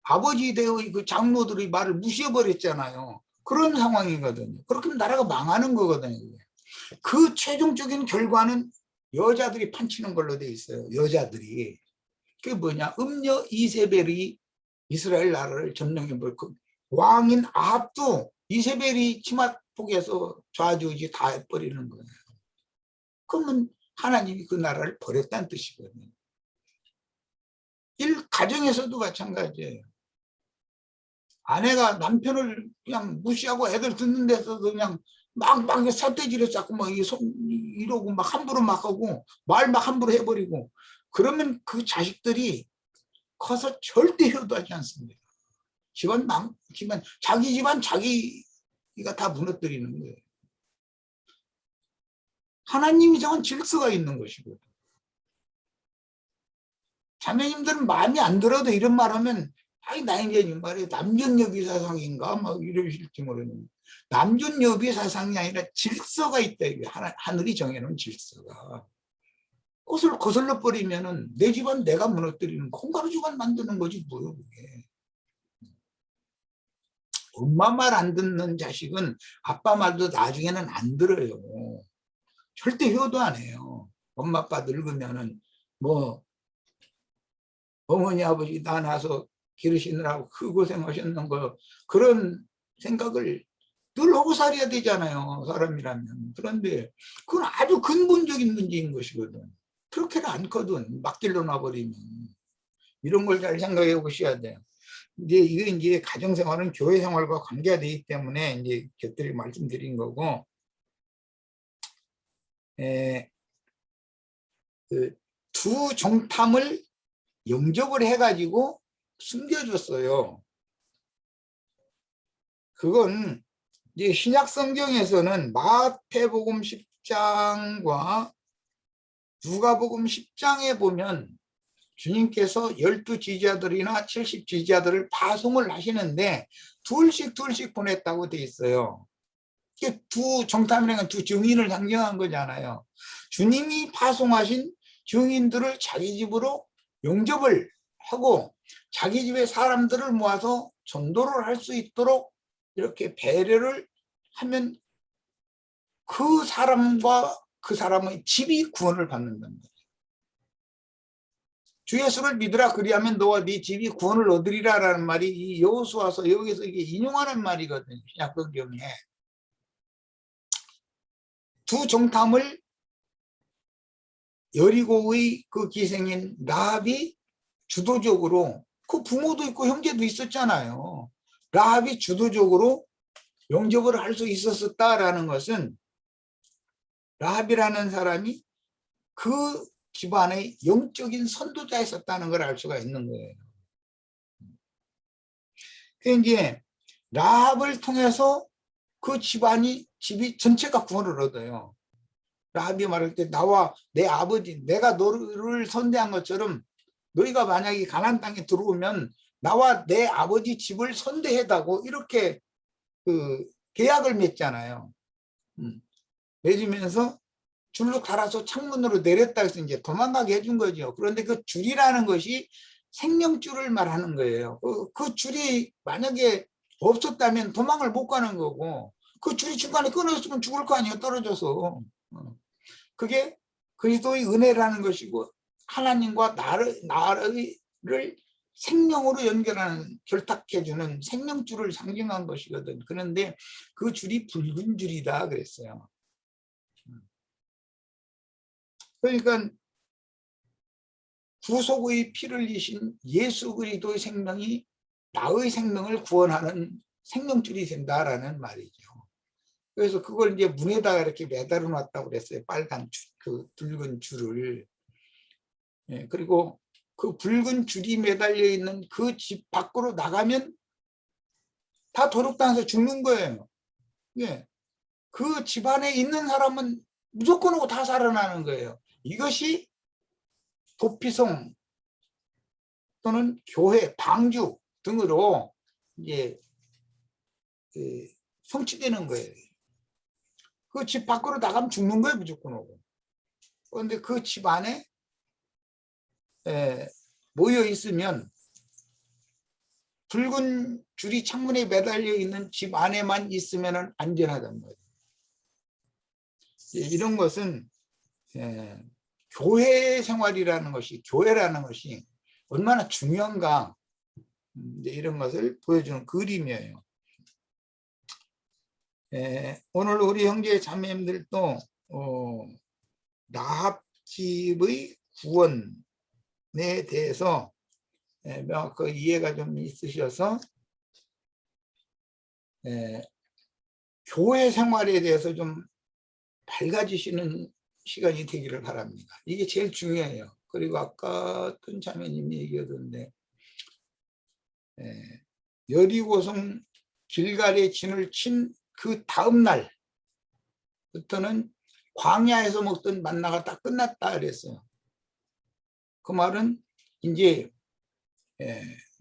아버지 대의 그 장로들의 말을 무시해버렸잖아요. 그런 상황이거든요. 그렇게 하면 나라가 망하는 거거든요. 그 최종적인 결과는 여자들이 판치는 걸로 돼 있어요. 여자들이. 그게 뭐냐? 음녀 이세벨이 이스라엘 나라를 점령해버리고 그 왕인 아합도 이세벨이 치맛폭에서 좌지우지 다 해버리는 거예요. 그러면 하나님이 그 나라를 버렸다는 뜻이거든요. 가정에서도 마찬가지예요. 아내가 남편을 그냥 무시하고 애들 듣는 데서도 그냥 막 삿대질을 쌓고 막 이러고 막 함부로 막 하고 말 막 함부로 해버리고 그러면 그 자식들이 커서 절대 효도하지 않습니다. 집안 자기 집안 자기가 다 무너뜨리는 거예요. 하나님이 정한 질서가 있는 것이거든. 자매님들은 마음에 안 들어도 이런 말 하면 아이 나 이제 말이야 남존여비 사상인가 막 이러실지 모르겠는데 남존여비 사상이 아니라 질서가 있다. 이게 하늘이 정해놓은 질서가. 꽃을 거슬러 버리면은 내 집안 내가 무너뜨리는 콩가루 집안 만드는 거지 뭐요 그게. 엄마 말 안 듣는 자식은 아빠 말도 나중에는 안 들어요. 절대 효도 안 해요. 엄마 아빠 늙으면은 뭐 어머니 아버지 다 나서 기르시느라고 그 고생하셨는 거 그런 생각을 늘 하고 살아야 되잖아요. 사람이라면. 그런데 그건 아주 근본적인 문제인 것이거든. 그렇게는 않거든. 막길로 놔버리면. 이런 걸 잘 생각해 보셔야 돼요. 이게 가정생활은 교회생활과 관계가 되기 때문에 이제 곁들이 말씀드린 거고, 그 두 정탐을 영접을 해가지고 숨겨줬어요. 그건 이제 신약 성경에서는 마태복음 10장과 누가복음 10장에 보면 주님께서 12 지지자들이나 70 지지자들을 파송을 하시는데 둘씩 보냈다고 돼 있어요. 이게 두 정탐이라는 건 두 증인을 상징한 거잖아요. 주님이 파송하신 증인들을 자기 집으로 영접을 하고 자기 집에 사람들을 모아서 전도를 할 수 있도록 이렇게 배려를 하면 그 사람과 그 사람의 집이 구원을 받는다는 거예요. 주 예수를 믿으라 그리하면 너와 네 집이 구원을 얻으리라 라는 말이 이 여호수아서 여기서 이게 인용하는 말이거든요. 신약성경에. 두 정탐을 여리고의 그 기생인 라합이 주도적으로 그 부모도 있고 형제도 있었잖아요. 라합이 주도적으로 영접을 할 수 있었다라는 것은 라합이라는 사람이 그 집안의 영적인 선도자였었다는 걸 알 수가 있는 거예요. 그러니까 이제 라합을 통해서 그 집이 전체가 구원을 얻어요. 라합이 말할 때 나와 내 아버지 내가 너를 선대한 것처럼 너희가 만약에 가나안 땅에 들어오면 나와 내 아버지 집을 선대해다고 이렇게 그 계약을 맺잖아요. 맺으면서 줄로 갈아서 창문으로 내렸다 해서 이제 도망가게 해준 거죠. 그런데 그 줄이라는 것이 생명줄을 말하는 거예요. 그 줄이 만약에 없었다면 도망을 못 가는 거고 그 줄이 중간에 끊어졌으면 죽을 거 아니에요. 떨어져서. 그게 그리스도의 은혜라는 것이고 하나님과 나를 생명으로 연결하는 결탁해주는 생명줄을 상징한 것이거든. 그런데 그 줄이 붉은 줄이다 그랬어요. 그러니까 구속의 피를 흘리신 예수 그리스도의 생명이 나의 생명을 구원하는 생명줄이 된다라는 말이죠. 그래서 그걸 이제 문에다가 이렇게 매달아 놨다고 그랬어요. 빨간 줄, 그 붉은 줄을. 예, 그리고 그 붉은 줄이 매달려 있는 그 집 밖으로 나가면 다 도둑당해서 죽는 거예요. 예. 그 집안에 있는 사람은 무조건 오고 다 살아나는 거예요. 이것이 도피성 또는 교회, 방주 등으로 이제 성취되는 거예요. 그 집 밖으로 나가면 죽는 거예요, 무조건 오고. 그런데 그 집 안에 모여 있으면 붉은 줄이 창문에 매달려 있는 집 안에만 있으면 안전하단 말이에요. 이런 것은 교회 생활이라는 것이, 교회라는 것이 얼마나 중요한가, 이런 것을 보여주는 그림이에요. 오늘 우리 형제 자매님들도 라합집의 구원에 대해서 그 이해가 좀 있으셔서 교회 생활에 대해서 좀 밝아지시는 시간이 되기를 바랍니다. 이게 제일 중요해요. 그리고 아까 어떤 자매님이 얘기하던데 여리고성 길갈에 진을 친 그 다음 날부터는 광야에서 먹던 만나가 다 끝났다 그랬어요. 그 말은 이제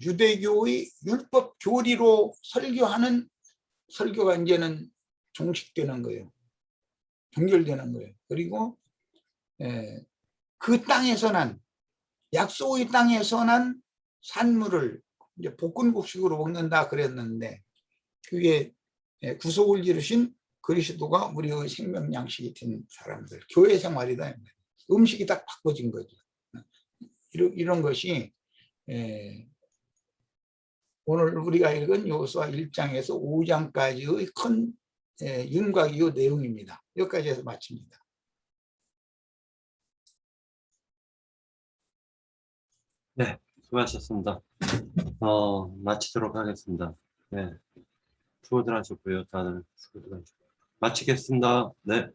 유대교의 율법 교리로 설교하는 설교가 이제는 종식되는 거예요. 종결되는 거예요. 그리고 그 땅에서 난, 약속의 땅에서 난 산물을 이제 볶음국식으로 먹는다 그랬는데, 그게 구속을 이루신 그리스도가 우리의 생명 양식이 된 사람들, 교회 생활이다. 음식이 딱 바꿔진 거죠. 이런 것이 오늘 우리가 읽은 여호수아 1장에서 5장까지의 큰 윤곽이요 내용입니다. 여기까지 해서 마칩니다. 네, 수고하셨습니다. 마치도록 하겠습니다. 네, 수고들 하셨고요. 다들 수고들 하셨고요. 마치겠습니다. 네.